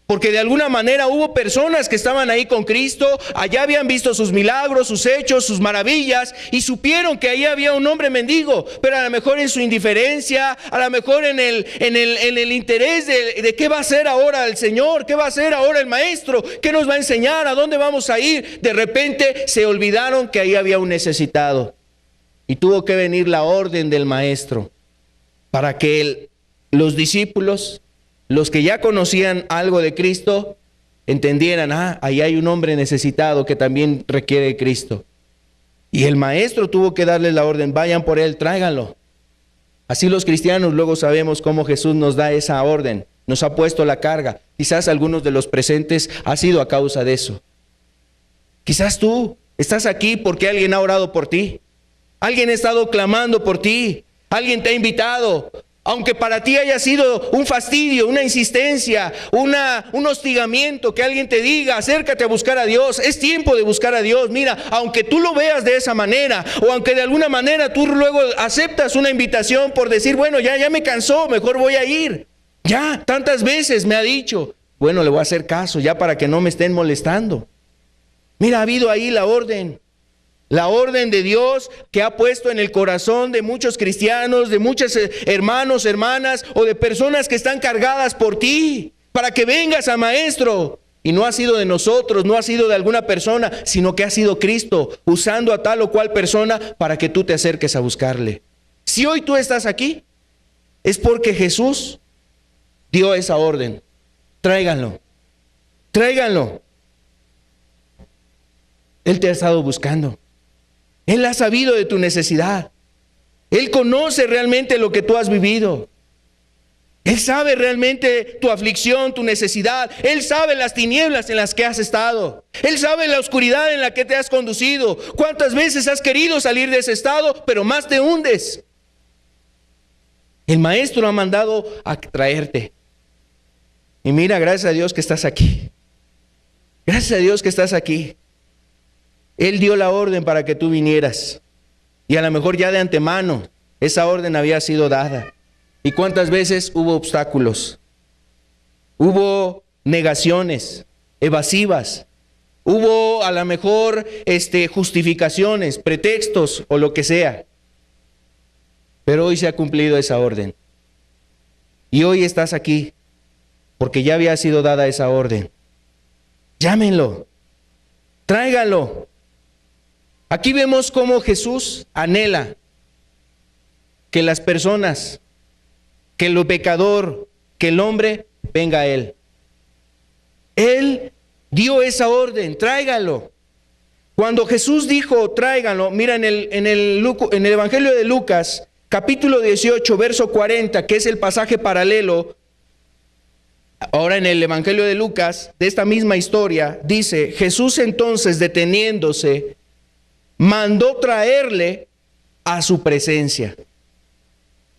S1: Porque de alguna manera hubo personas que estaban ahí con Cristo, allá habían visto sus milagros, sus hechos, sus maravillas, y supieron que ahí había un hombre mendigo, pero a lo mejor en su indiferencia, a lo mejor en el interés de qué va a hacer ahora el Señor, qué va a hacer ahora el Maestro, qué nos va a enseñar, a dónde vamos a ir. De repente se olvidaron que ahí había un necesitado, y tuvo que venir la orden del Maestro para que los discípulos, los que ya conocían algo de Cristo, entendieran, ahí hay un hombre necesitado que también requiere de Cristo. Y el Maestro tuvo que darles la orden, vayan por él, tráiganlo. Así los cristianos luego sabemos cómo Jesús nos da esa orden, nos ha puesto la carga. Quizás algunos de los presentes ha sido a causa de eso. Quizás tú estás aquí porque alguien ha orado por ti. Alguien ha estado clamando por ti. Alguien te ha invitado. Aunque para ti haya sido un fastidio, una insistencia, un hostigamiento, que alguien te diga, acércate a buscar a Dios, es tiempo de buscar a Dios. Mira, aunque tú lo veas de esa manera, o aunque de alguna manera tú luego aceptas una invitación por decir, bueno, ya me cansó, mejor voy a ir. Ya, tantas veces me ha dicho, bueno, le voy a hacer caso, ya para que no me estén molestando. Mira, ha habido ahí la orden de Dios que ha puesto en el corazón de muchos cristianos, de muchos hermanos, hermanas, o de personas que están cargadas por ti, para que vengas al Maestro. Y no ha sido de nosotros, no ha sido de alguna persona, sino que ha sido Cristo, usando a tal o cual persona para que tú te acerques a buscarle. Si hoy tú estás aquí, es porque Jesús dio esa orden. Tráiganlo, tráiganlo. Él te ha estado buscando. Él ha sabido de tu necesidad. Él conoce realmente lo que tú has vivido. Él sabe realmente tu aflicción, tu necesidad. Él sabe las tinieblas en las que has estado. Él sabe la oscuridad en la que te has conducido. Cuántas veces has querido salir de ese estado, pero más te hundes. El Maestro ha mandado a traerte. Y mira, gracias a Dios que estás aquí. Gracias a Dios que estás aquí. Él dio la orden para que tú vinieras. Y a lo mejor ya de antemano esa orden había sido dada. ¿Y cuántas veces hubo obstáculos? Hubo negaciones evasivas. Hubo a lo mejor justificaciones, pretextos o lo que sea. Pero hoy se ha cumplido esa orden. Y hoy estás aquí porque ya había sido dada esa orden. Llámenlo. Tráiganlo. Aquí vemos cómo Jesús anhela que las personas, que el pecador, que el hombre venga a Él. Él dio esa orden, tráiganlo. Cuando Jesús dijo, tráiganlo, mira en el Evangelio de Lucas, capítulo 18, verso 40, que es el pasaje paralelo, ahora en el Evangelio de Lucas, de esta misma historia, dice, Jesús entonces deteniéndose, mandó traerle a su presencia.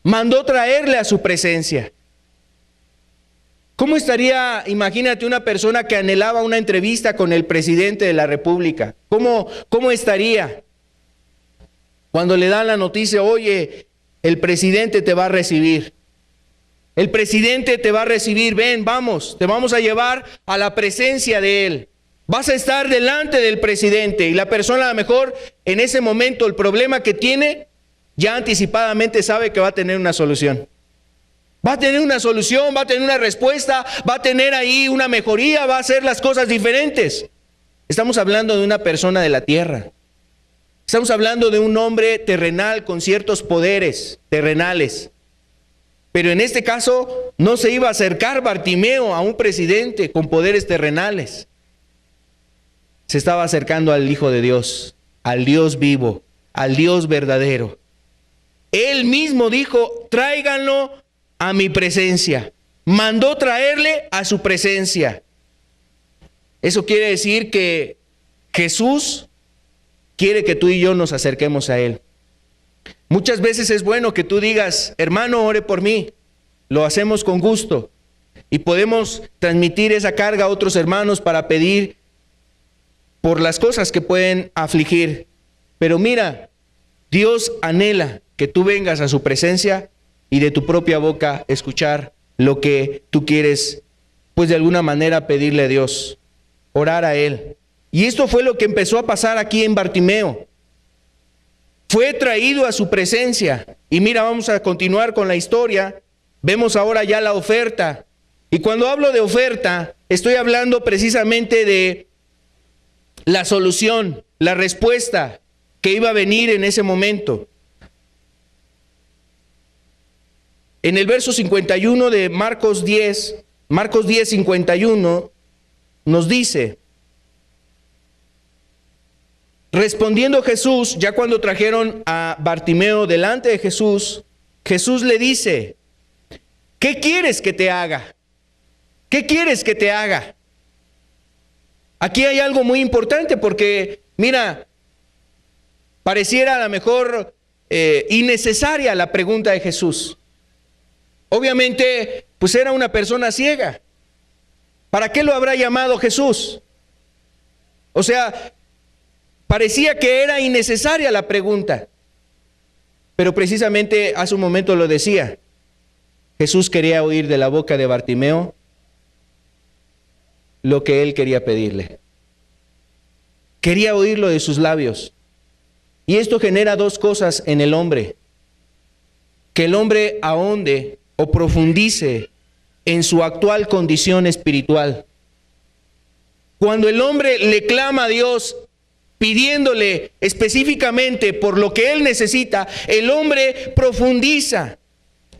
S1: Mandó traerle a su presencia. ¿Cómo estaría, imagínate, una persona que anhelaba una entrevista con el presidente de la República? ¿Cómo estaría cuando le dan la noticia, oye, el presidente te va a recibir? El presidente te va a recibir, ven, vamos, te vamos a llevar a la presencia de él. Vas a estar delante del presidente y la persona a lo mejor en ese momento el problema que tiene ya anticipadamente sabe que va a tener una solución. Va a tener una solución, va a tener una respuesta, va a tener ahí una mejoría, va a hacer las cosas diferentes. Estamos hablando de una persona de la tierra. Estamos hablando de un hombre terrenal con ciertos poderes terrenales. Pero en este caso no se iba a acercar Bartimeo a un presidente con poderes terrenales. Se estaba acercando al Hijo de Dios, al Dios vivo, al Dios verdadero. Él mismo dijo, tráiganlo a mi presencia. Mandó traerle a su presencia. Eso quiere decir que Jesús quiere que tú y yo nos acerquemos a Él. Muchas veces es bueno que tú digas, hermano, ore por mí. Lo hacemos con gusto. Y podemos transmitir esa carga a otros hermanos para pedir por las cosas que pueden afligir. Pero mira, Dios anhela que tú vengas a su presencia y de tu propia boca escuchar lo que tú quieres pues de alguna manera pedirle a Dios, orar a Él. Y esto fue lo que empezó a pasar aquí en Bartimeo. Fue traído a su presencia. Y mira, vamos a continuar con la historia. Vemos ahora ya la oferta. Y cuando hablo de oferta, estoy hablando precisamente de la solución, la respuesta que iba a venir en ese momento. En el verso 51 de Marcos 10, 51, nos dice: respondiendo Jesús, ya cuando trajeron a Bartimeo delante de Jesús, Jesús le dice: ¿qué quieres que te haga? ¿Qué quieres que te haga? Aquí hay algo muy importante porque, mira, pareciera a lo mejor innecesaria la pregunta de Jesús. Obviamente, pues era una persona ciega. ¿Para qué lo habrá llamado Jesús? O sea, parecía que era innecesaria la pregunta. Pero precisamente hace un momento lo decía. Jesús quería oír de la boca de Bartimeo lo que él quería pedirle. Quería oírlo de sus labios. Y esto genera dos cosas en el hombre. Que el hombre ahonde o profundice en su actual condición espiritual. Cuando el hombre le clama a Dios pidiéndole específicamente por lo que él necesita, el hombre profundiza,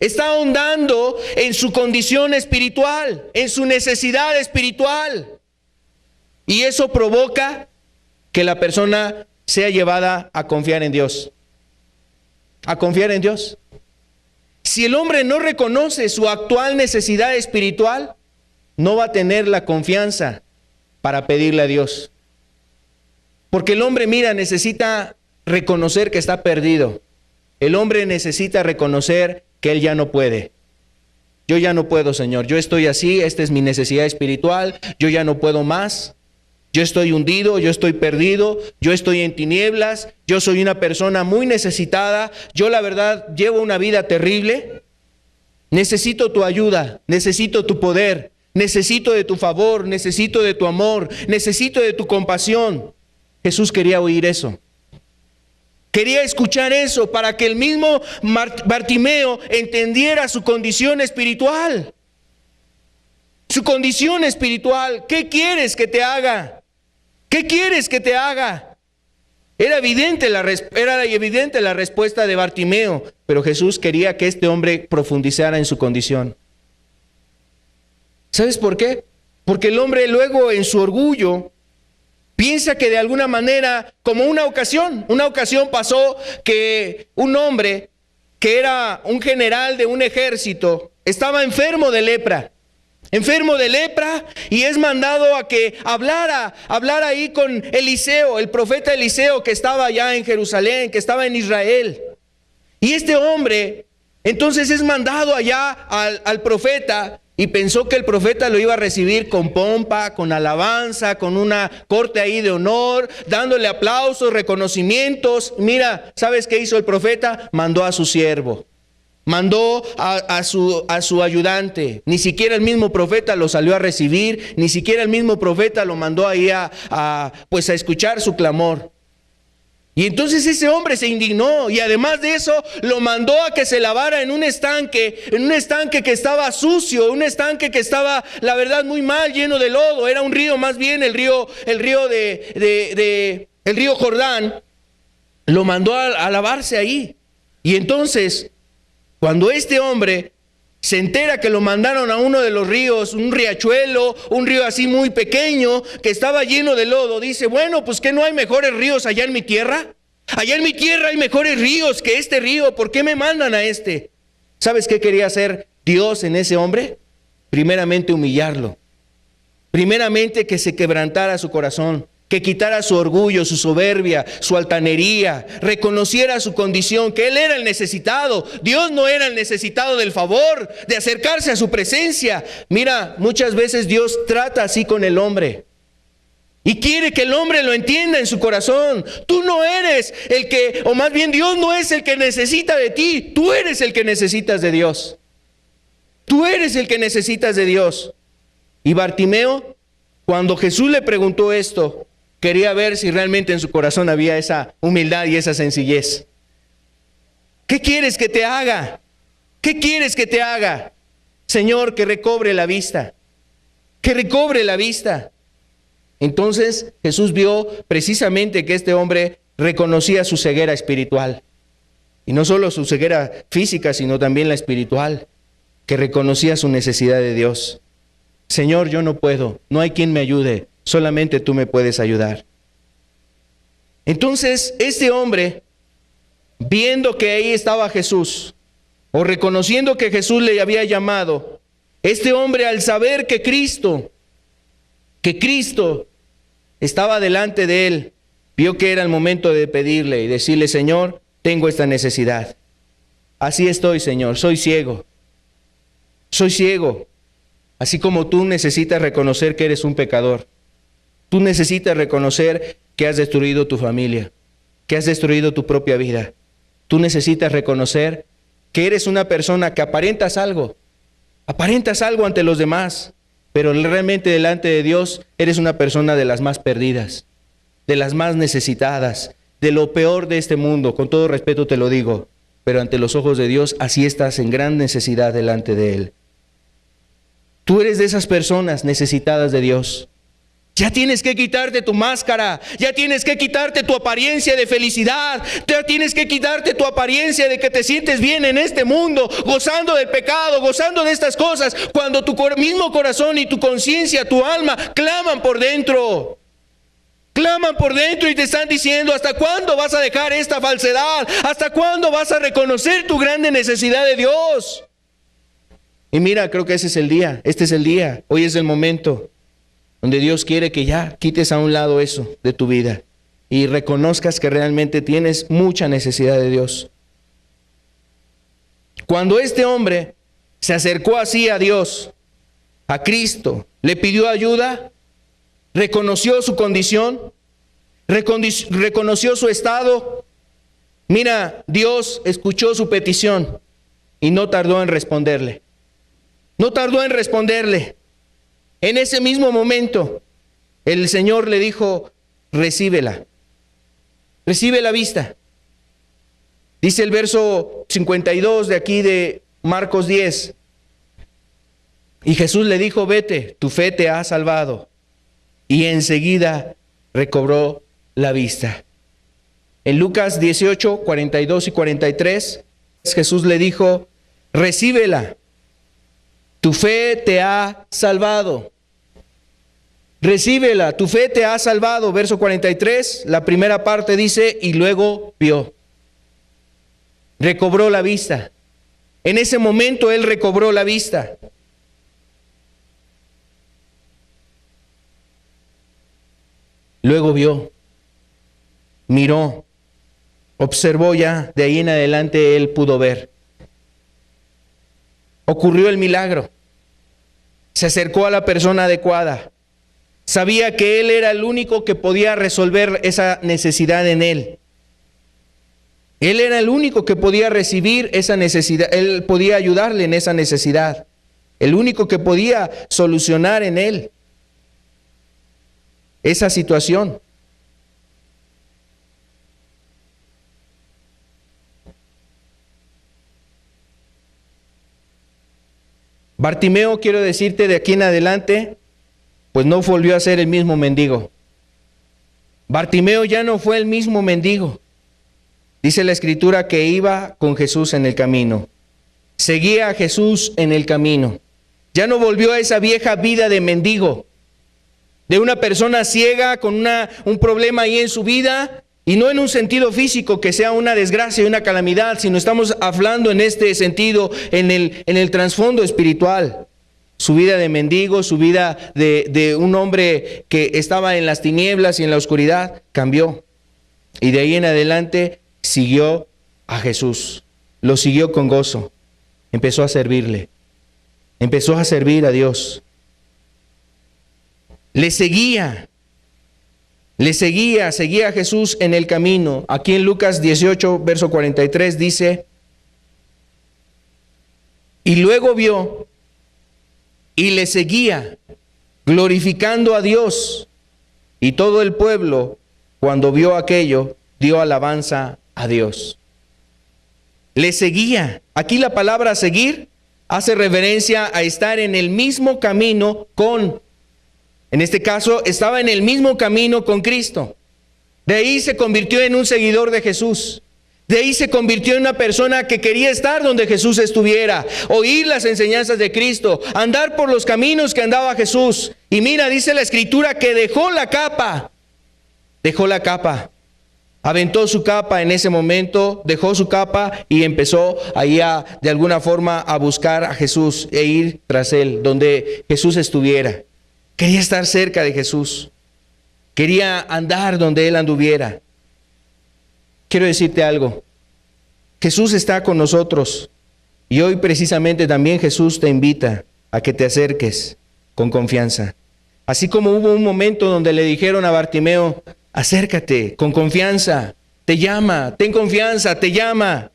S1: está ahondando en su condición espiritual, en su necesidad espiritual. Y eso provoca que la persona sea llevada a confiar en Dios. A confiar en Dios. Si el hombre no reconoce su actual necesidad espiritual, no va a tener la confianza para pedirle a Dios. Porque el hombre, mira, necesita reconocer que está perdido. El hombre necesita reconocer que él ya no puede. Yo ya no puedo, Señor. Yo estoy así, esta es mi necesidad espiritual. Yo ya no puedo más. Yo estoy hundido, yo estoy perdido, yo estoy en tinieblas, yo soy una persona muy necesitada, yo la verdad llevo una vida terrible. Necesito tu ayuda, necesito tu poder, necesito de tu favor, necesito de tu amor, necesito de tu compasión. Jesús quería oír eso. Quería escuchar eso para que el mismo Bartimeo entendiera su condición espiritual. Su condición espiritual. ¿Qué quieres que te haga? ¿Qué quieres que te haga? Era evidente la respuesta de Bartimeo, pero Jesús quería que este hombre profundizara en su condición. ¿Sabes por qué? Porque el hombre luego en su orgullo piensa que de alguna manera, como una ocasión pasó que un hombre que era un general de un ejército estaba enfermo de lepra. Y es mandado a que hablara ahí con Eliseo, el profeta Eliseo, que estaba allá en Jerusalén, que estaba en Israel. Y este hombre entonces es mandado allá al profeta, y pensó que el profeta lo iba a recibir con pompa, con alabanza, con una corte ahí de honor, dándole aplausos, reconocimientos. Mira, ¿sabes qué hizo el profeta? Mandó a su siervo. Mandó a su ayudante. Ni siquiera el mismo profeta lo salió a recibir, ni siquiera el mismo profeta lo mandó ahí a escuchar su clamor. Y entonces ese hombre se indignó, y además de eso lo mandó a que se lavara en un estanque que estaba sucio, un estanque que estaba, la verdad, muy mal, lleno de lodo. Era un río, más bien el río Jordán. Lo mandó a lavarse ahí. Y entonces, cuando este hombre se entera que lo mandaron a uno de los ríos, un riachuelo, un río así muy pequeño, que estaba lleno de lodo, dice: bueno, pues ¿qué no hay mejores ríos allá en mi tierra? Allá en mi tierra hay mejores ríos que este río, ¿por qué me mandan a este? ¿Sabes qué quería hacer Dios en ese hombre? Primeramente humillarlo. Primeramente que se quebrantara su corazón, que quitara su orgullo, su soberbia, su altanería, reconociera su condición, que él era el necesitado. Dios no era el necesitado del favor, de acercarse a su presencia. Mira, muchas veces Dios trata así con el hombre y quiere que el hombre lo entienda en su corazón. Tú no eres el que, o más bien Dios no es el que necesita de ti, tú eres el que necesitas de Dios. Tú eres el que necesitas de Dios. Y Bartimeo, cuando Jesús le preguntó esto, quería ver si realmente en su corazón había esa humildad y esa sencillez. ¿Qué quieres que te haga? ¿Qué quieres que te haga? Señor, que recobre la vista. Que recobre la vista. Entonces Jesús vio precisamente que este hombre reconocía su ceguera espiritual. Y no solo su ceguera física, sino también la espiritual. Que reconocía su necesidad de Dios. Señor, yo no puedo, no hay quien me ayude, solamente tú me puedes ayudar. Entonces, este hombre, viendo que ahí estaba Jesús, o reconociendo que Jesús le había llamado, este hombre al saber que Cristo estaba delante de él, vio que era el momento de pedirle y decirle, Señor, tengo esta necesidad. Así estoy, Señor, soy ciego. Soy ciego. Así como tú necesitas reconocer que eres un pecador. Tú necesitas reconocer que has destruido tu familia, que has destruido tu propia vida. Tú necesitas reconocer que eres una persona que aparentas algo ante los demás, pero realmente delante de Dios eres una persona de las más perdidas, de las más necesitadas, de lo peor de este mundo. Con todo respeto te lo digo, pero ante los ojos de Dios así estás en gran necesidad delante de Él. Tú eres de esas personas necesitadas de Dios. Ya tienes que quitarte tu máscara, ya tienes que quitarte tu apariencia de felicidad, ya tienes que quitarte tu apariencia de que te sientes bien en este mundo, gozando del pecado, gozando de estas cosas, cuando tu mismo corazón y tu conciencia, tu alma, claman por dentro. Claman por dentro y te están diciendo, ¿hasta cuándo vas a dejar esta falsedad? ¿Hasta cuándo vas a reconocer tu grande necesidad de Dios? Y mira, creo que ese es el día, este es el día, hoy es el momento donde Dios quiere que ya quites a un lado eso de tu vida y reconozcas que realmente tienes mucha necesidad de Dios. Cuando este hombre se acercó así a Dios, a Cristo, le pidió ayuda, reconoció su condición, reconoció su estado. Mira, Dios escuchó su petición y no tardó en responderle. No tardó en responderle. En ese mismo momento, el Señor le dijo, recíbela. Recibe la vista. Dice el verso 52 de aquí de Marcos 10. Y Jesús le dijo, vete, tu fe te ha salvado. Y enseguida recobró la vista. En Lucas 18, 42 y 43, Jesús le dijo, recíbela. Tu fe te ha salvado. Recíbela, tu fe te ha salvado. Verso 43, la primera parte dice, y luego vio. Recobró la vista. En ese momento él recobró la vista. Luego vio, miró, observó ya, de ahí en adelante él pudo ver. Ocurrió el milagro. Se acercó a la persona adecuada. Sabía que él era el único que podía resolver esa necesidad en él. Él era el único que podía recibir esa necesidad. Él podía ayudarle en esa necesidad. El único que podía solucionar en él esa situación. Bartimeo, quiero decirte, de aquí en adelante, pues no volvió a ser el mismo mendigo. Bartimeo ya no fue el mismo mendigo. Dice la Escritura que iba con Jesús en el camino. Seguía a Jesús en el camino. Ya no volvió a esa vieja vida de mendigo, de una persona ciega con un problema ahí en su vida. Y no en un sentido físico que sea una desgracia y una calamidad, sino estamos hablando en este sentido, en el trasfondo espiritual. Su vida de mendigo, su vida de un hombre que estaba en las tinieblas y en la oscuridad, cambió. Y de ahí en adelante siguió a Jesús. Lo siguió con gozo. Empezó a servirle. Empezó a servir a Dios. Le seguía a Jesús en el camino. Aquí en Lucas 18, verso 43 dice, y luego vio y le seguía glorificando a Dios. Y todo el pueblo, cuando vio aquello, dio alabanza a Dios. Le seguía. Aquí la palabra seguir hace referencia a estar en el mismo camino con, en este caso, estaba en el mismo camino con Cristo. De ahí se convirtió en un seguidor de Jesús. De ahí se convirtió en una persona que quería estar donde Jesús estuviera, oír las enseñanzas de Cristo, andar por los caminos que andaba Jesús. Y mira, dice la Escritura que dejó la capa, aventó su capa en ese momento, dejó su capa y empezó ahí de alguna forma a buscar a Jesús e ir tras él, donde Jesús estuviera. Quería estar cerca de Jesús, quería andar donde él anduviera. Quiero decirte algo, Jesús está con nosotros y hoy precisamente también Jesús te invita a que te acerques con confianza. Así como hubo un momento donde le dijeron a Bartimeo, acércate con confianza, te llama, ten confianza, te llama.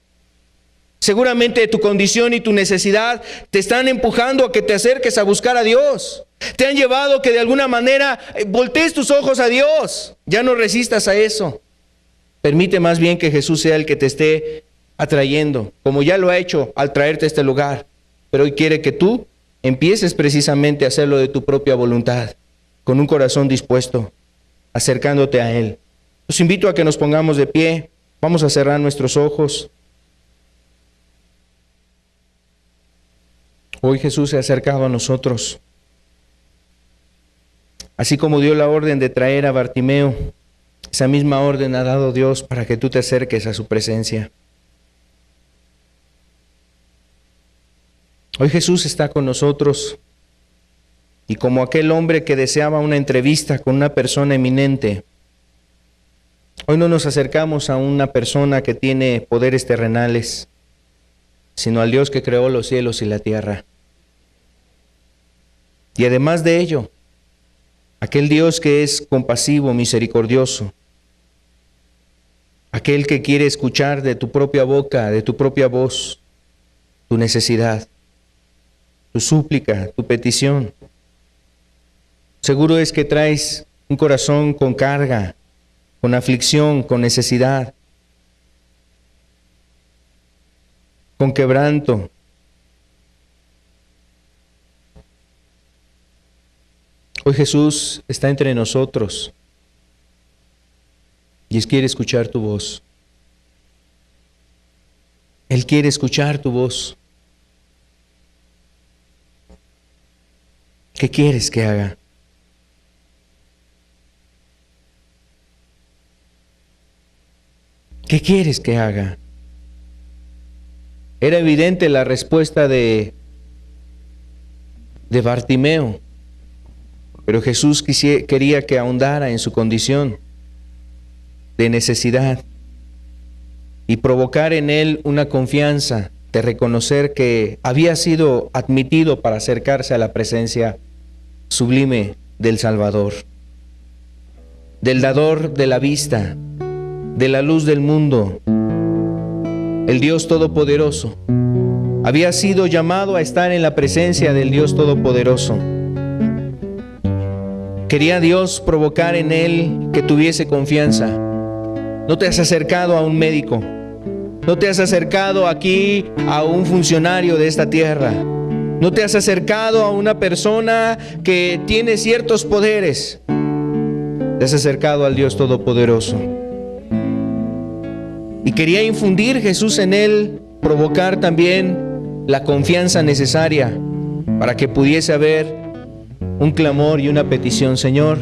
S1: Seguramente tu condición y tu necesidad te están empujando a que te acerques a buscar a Dios. Te han llevado que de alguna manera voltees tus ojos a Dios. Ya no resistas a eso. Permite más bien que Jesús sea el que te esté atrayendo, como ya lo ha hecho al traerte a este lugar. Pero hoy quiere que tú empieces precisamente a hacerlo de tu propia voluntad, con un corazón dispuesto, acercándote a Él. Los invito a que nos pongamos de pie. Vamos a cerrar nuestros ojos. Hoy Jesús se ha acercado a nosotros. Así como dio la orden de traer a Bartimeo, esa misma orden ha dado Dios para que tú te acerques a su presencia. Hoy Jesús está con nosotros y como aquel hombre que deseaba una entrevista con una persona eminente, hoy no nos acercamos a una persona que tiene poderes terrenales, sino al Dios que creó los cielos y la tierra. Y además de ello, aquel Dios que es compasivo, misericordioso, aquel que quiere escuchar de tu propia boca, de tu propia voz, tu necesidad, tu súplica, tu petición. Seguro es que traes un corazón con carga, con aflicción, con necesidad, con quebranto. Hoy Jesús está entre nosotros y Él quiere escuchar tu voz. Él quiere escuchar tu voz. ¿Qué quieres que haga? ¿Qué quieres que haga? Era evidente la respuesta de Bartimeo, pero Jesús quería que ahondara en su condición de necesidad y provocar en él una confianza de reconocer que había sido admitido para acercarse a la presencia sublime del Salvador, del dador de la vista, de la luz del mundo, el Dios Todopoderoso. Había sido llamado a estar en la presencia del Dios Todopoderoso. Quería Dios provocar en él que tuviese confianza. No te has acercado a un médico, no te has acercado aquí a un funcionario de esta tierra, no te has acercado a una persona que tiene ciertos poderes, te has acercado al Dios Todopoderoso. Y quería infundir Jesús en él, provocar también la confianza necesaria para que pudiese haber un clamor y una petición. Señor,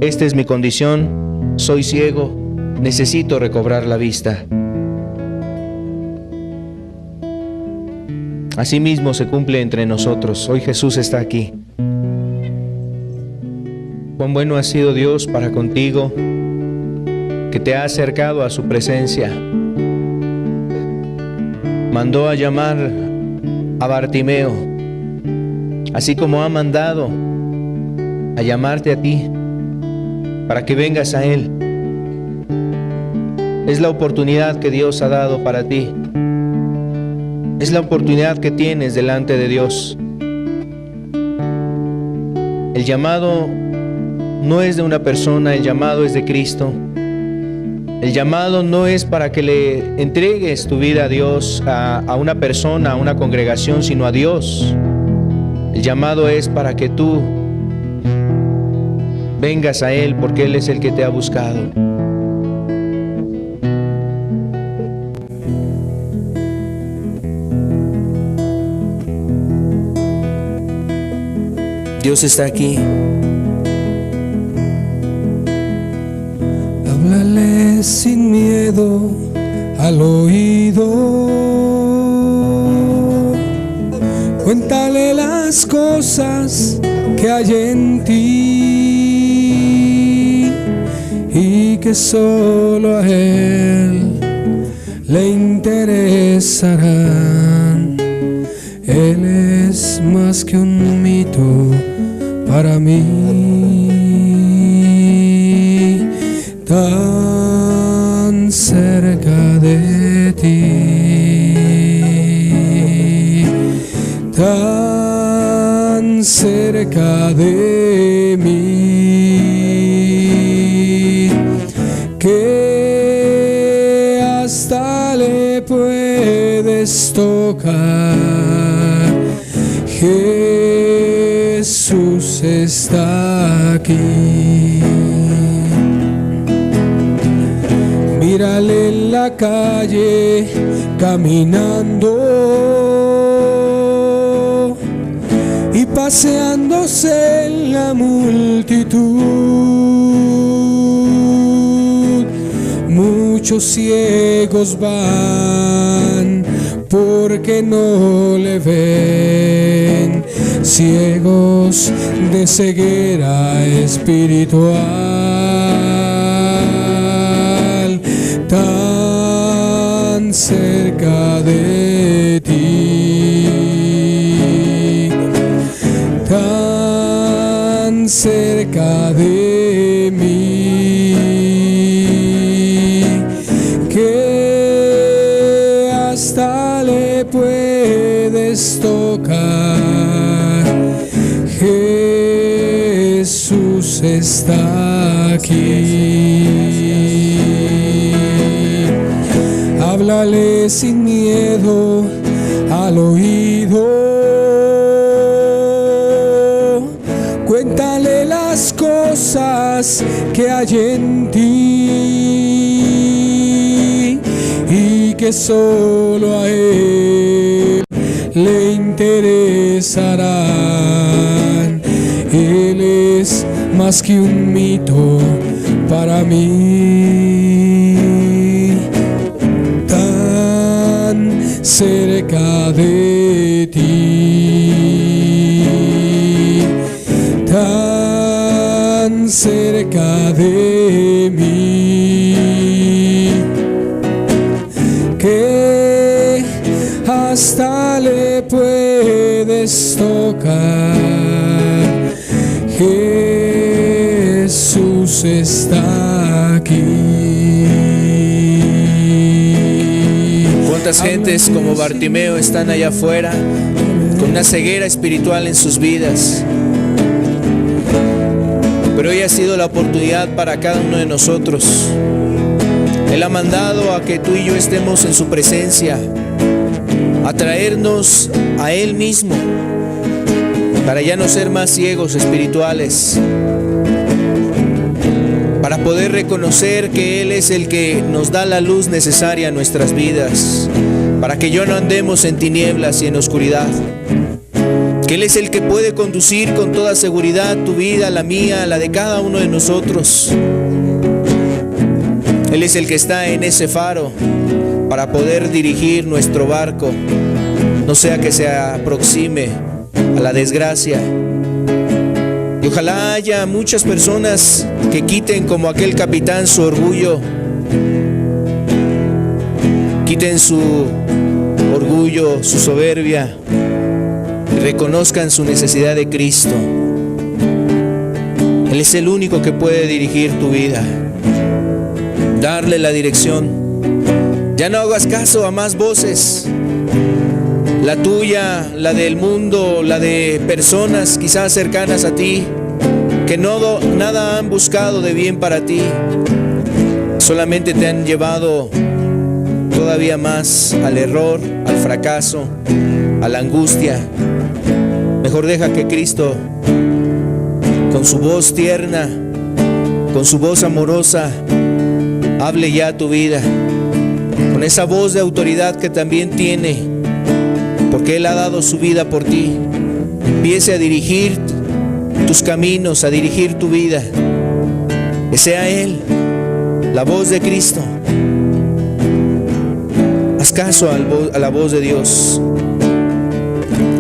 S1: esta es mi condición, soy ciego, necesito recobrar la vista. Asimismo se cumple entre nosotros. Hoy Jesús está aquí. Cuán bueno ha sido Dios para contigo, que te ha acercado a su presencia. Mandó a llamar a Bartimeo, así como ha mandado a llamarte a ti, para que vengas a Él. Es la oportunidad que Dios ha dado para ti. Es la oportunidad que tienes delante de Dios. El llamado no es de una persona, el llamado es de Cristo. El llamado no es para que le entregues tu vida a Dios, a una persona, a una congregación, sino a Dios. El llamado es para que tú vengas a Él, porque Él es el que te ha buscado. Dios está aquí.
S2: Háblale sin miedo al oído, cuéntale las cosas que hay en ti y que solo a Él le interesarán. Él es más que un mito para mí, tan cerca de ti, tan cerca de mí, que hasta le puedes tocar. Jesús está aquí. Mírale en la calle caminando y paseándose en la multitud. Muchos ciegos van porque no le ven, ciegos de ceguera espiritual, tan cerca de ti, tan cerca de mí, que hasta le puedes tocar. Jesús está aquí. Háblale sin miedo al oído, cuéntale las cosas que hay en ti y que solo a Él le interesarán. Él es más que un mito para mí, tan cerca de ti, tan cerca de mí, que hasta le puedes tocar. Jesús está aquí.
S1: ¿Cuántas gentes como Bartimeo están allá afuera con una ceguera espiritual en sus vidas? Pero hoy ha sido la oportunidad para cada uno de nosotros. Él ha mandado a que tú y yo estemos en su presencia, a traernos a Él mismo, para ya no ser más ciegos espirituales, para poder reconocer que Él es el que nos da la luz necesaria a nuestras vidas, para que ya no andemos en tinieblas y en oscuridad, que Él es el que puede conducir con toda seguridad tu vida, la mía, la de cada uno de nosotros. Él es el que está en ese faro para poder dirigir nuestro barco, no sea que se aproxime a la desgracia. Y ojalá haya muchas personas que quiten como aquel capitán su orgullo, quiten su orgullo, su soberbia, y reconozcan su necesidad de Cristo. Él es el único que puede dirigir tu vida, darle la dirección. Ya no hagas caso a más voces, la tuya, la del mundo, la de personas quizás cercanas a ti, que nada han buscado de bien para ti, solamente te han llevado todavía más al error, al fracaso, a la angustia. Mejor deja que Cristo, con su voz tierna, con su voz amorosa, hable ya a tu vida, con esa voz de autoridad que también tiene, porque Él ha dado su vida por ti. Empiece a dirigir tus caminos, a dirigir tu vida, que sea Él, la voz de Cristo. Haz caso a la voz de Dios.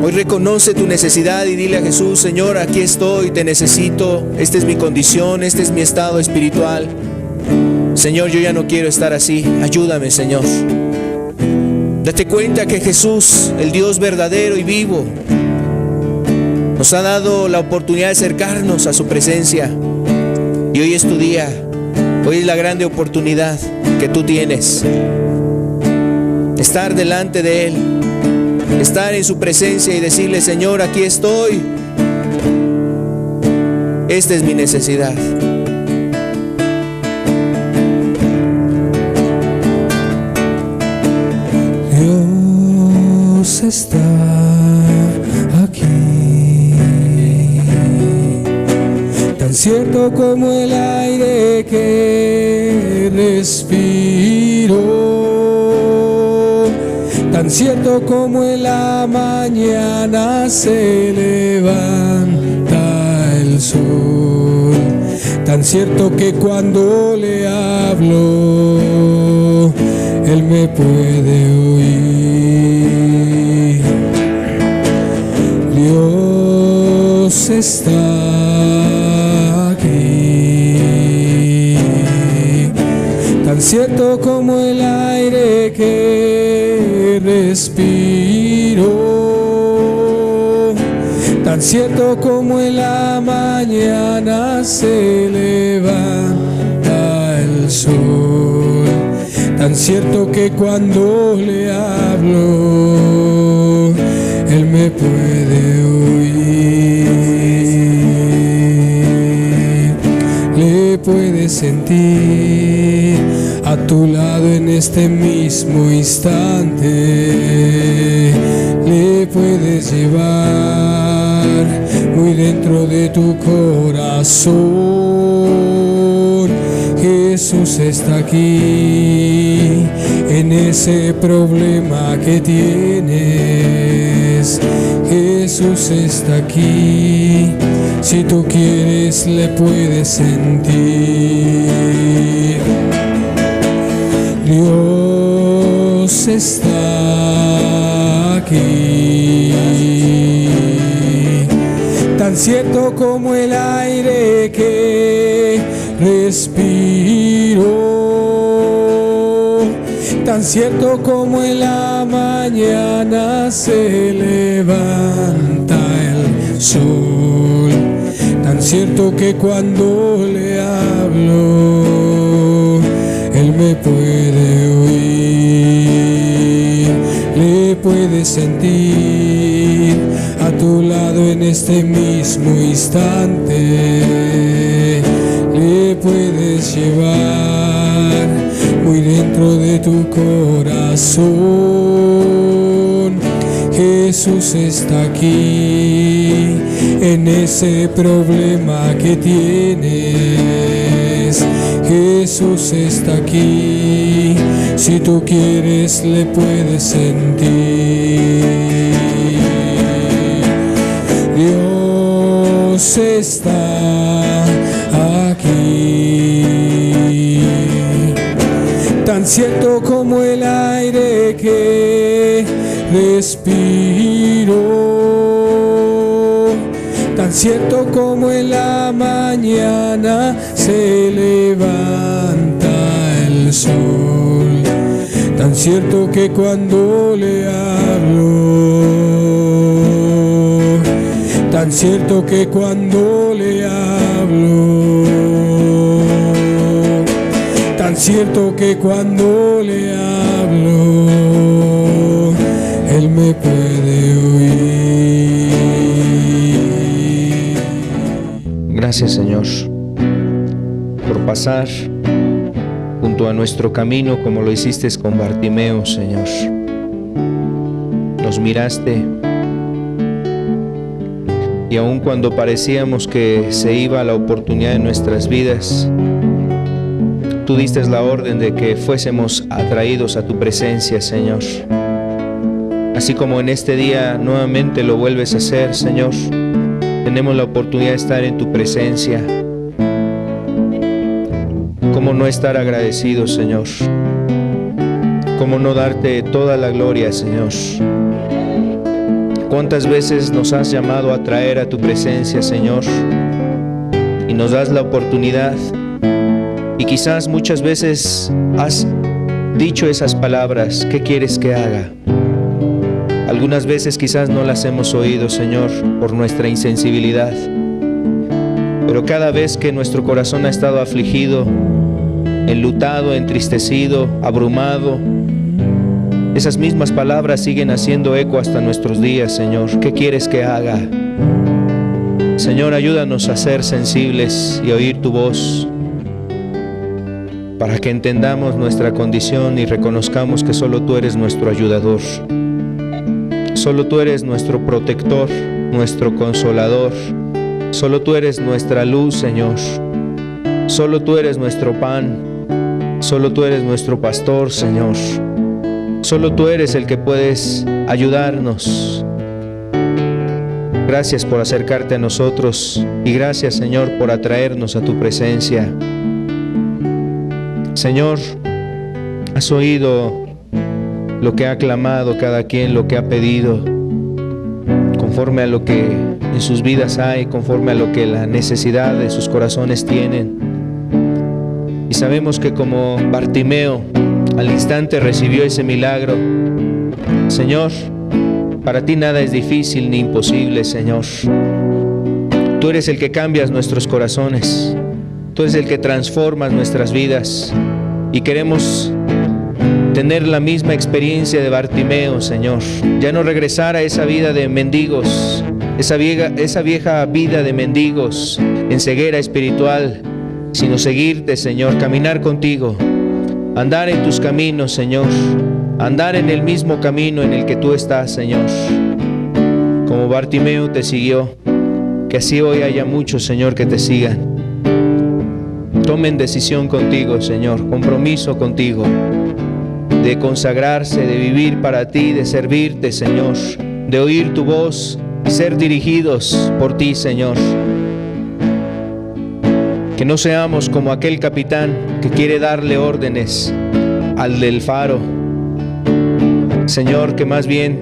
S1: Hoy reconoce tu necesidad y dile a Jesús: Señor, aquí estoy, te necesito, esta es mi condición, este es mi estado espiritual. Señor, yo ya no quiero estar así, ayúdame, Señor. Date cuenta que Jesús, el Dios verdadero y vivo, nos ha dado la oportunidad de acercarnos a su presencia. Y hoy es tu día, hoy es la grande oportunidad que tú tienes. Estar delante de Él, estar en su presencia y decirle: Señor, aquí estoy, esta es mi necesidad.
S2: Dios está aquí, tan cierto como el aire que respiro, tan cierto como en la mañana se levanta el sol, tan cierto que cuando le hablo, Él me puede oír. Dios está aquí, tan cierto como el aire que respiro, tan cierto como en la mañana se levanta el sol, tan cierto que cuando le hablo, Él me puede oír. Le puedes sentir a tu lado en este mismo instante, le puedes llevar muy dentro de tu corazón. Jesús está aquí en ese problema que tienes. Jesús está aquí, si tú quieres le puedes sentir. Dios está aquí, tan cierto como el aire que respiro, tan cierto como en la mañana se levanta el sol, tan cierto que cuando le hablo, Él me puede oír. Le puedes sentir a tu lado en este mismo instante, le puedes llevar muy dentro de tu corazón. Jesús está aquí en ese problema que tienes. Jesús está aquí, si tú quieres le puedes sentir. Dios está aquí, tan cierto como el aire que respiro, tan cierto como en la mañana se levanta el sol, tan cierto que cuando le hablo, tan cierto que cuando le hablo, tan cierto que cuando le hablo, Él me puede oír.
S1: Gracias, Señor, por pasar junto a nuestro camino como lo hiciste con Bartimeo, Señor. Nos miraste y aun cuando parecíamos que se iba la oportunidad en nuestras vidas, tú diste la orden de que fuésemos atraídos a tu presencia, Señor. Así como en este día nuevamente lo vuelves a hacer, Señor, tenemos la oportunidad de estar en tu presencia. ¿Cómo no estar agradecidos, Señor? ¿Cómo no darte toda la gloria, Señor? ¿Cuántas veces nos has llamado a traer a tu presencia, Señor? Y nos das la oportunidad. Y quizás muchas veces has dicho esas palabras, ¿qué quieres que haga? Algunas veces quizás no las hemos oído, Señor, por nuestra insensibilidad. Pero cada vez que nuestro corazón ha estado afligido, enlutado, entristecido, abrumado, esas mismas palabras siguen haciendo eco hasta nuestros días, Señor. ¿Qué quieres que haga? Señor, ayúdanos a ser sensibles y oír tu voz, para que entendamos nuestra condición y reconozcamos que solo tú eres nuestro ayudador. Solo tú eres nuestro protector, nuestro consolador. Solo tú eres nuestra luz, Señor. Solo tú eres nuestro pan. Solo tú eres nuestro pastor, Señor. Solo tú eres el que puedes ayudarnos. Gracias por acercarte a nosotros y gracias, Señor, por atraernos a tu presencia. Señor, has oído lo que ha clamado cada quien, lo que ha pedido, conforme a lo que en sus vidas hay, conforme a lo que la necesidad de sus corazones tienen. Y sabemos que como Bartimeo al instante recibió ese milagro, Señor, para ti nada es difícil ni imposible, Señor. Tú eres el que cambias nuestros corazones. Tú eres el que transformas nuestras vidas y queremos tener la misma experiencia de Bartimeo, Señor. Ya no regresar a esa vida de mendigos, esa vieja vida de mendigos en ceguera espiritual, sino seguirte, Señor, caminar contigo, andar en tus caminos, Señor, andar en el mismo camino en el que tú estás, Señor. Como Bartimeo te siguió, que así hoy haya muchos, Señor, que te sigan. Tomen decisión contigo, Señor, compromiso contigo, de consagrarse, de vivir para ti, de servirte, Señor, de oír tu voz y ser dirigidos por ti, Señor. Que no seamos como aquel capitán que quiere darle órdenes al del faro. Señor, que más bien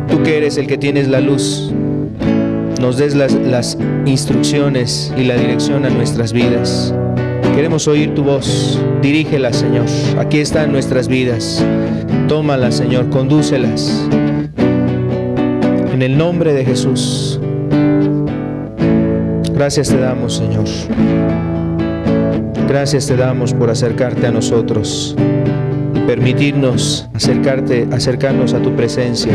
S1: tú, que eres el que tienes la luz, nos des las instrucciones y la dirección a nuestras vidas. Queremos oír tu voz, dirígela, Señor. Aquí están nuestras vidas. Tómalas, Señor, condúcelas. En el nombre de Jesús. Gracias te damos, Señor. Gracias te damos por acercarte a nosotros y permitirnos acercarnos a tu presencia.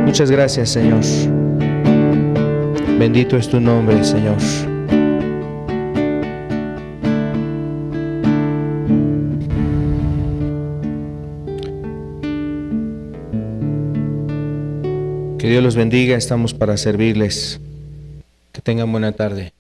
S1: Muchas gracias, Señor. Bendito es tu nombre, Señor. Que Dios los bendiga, estamos para servirles. Que tengan buena tarde.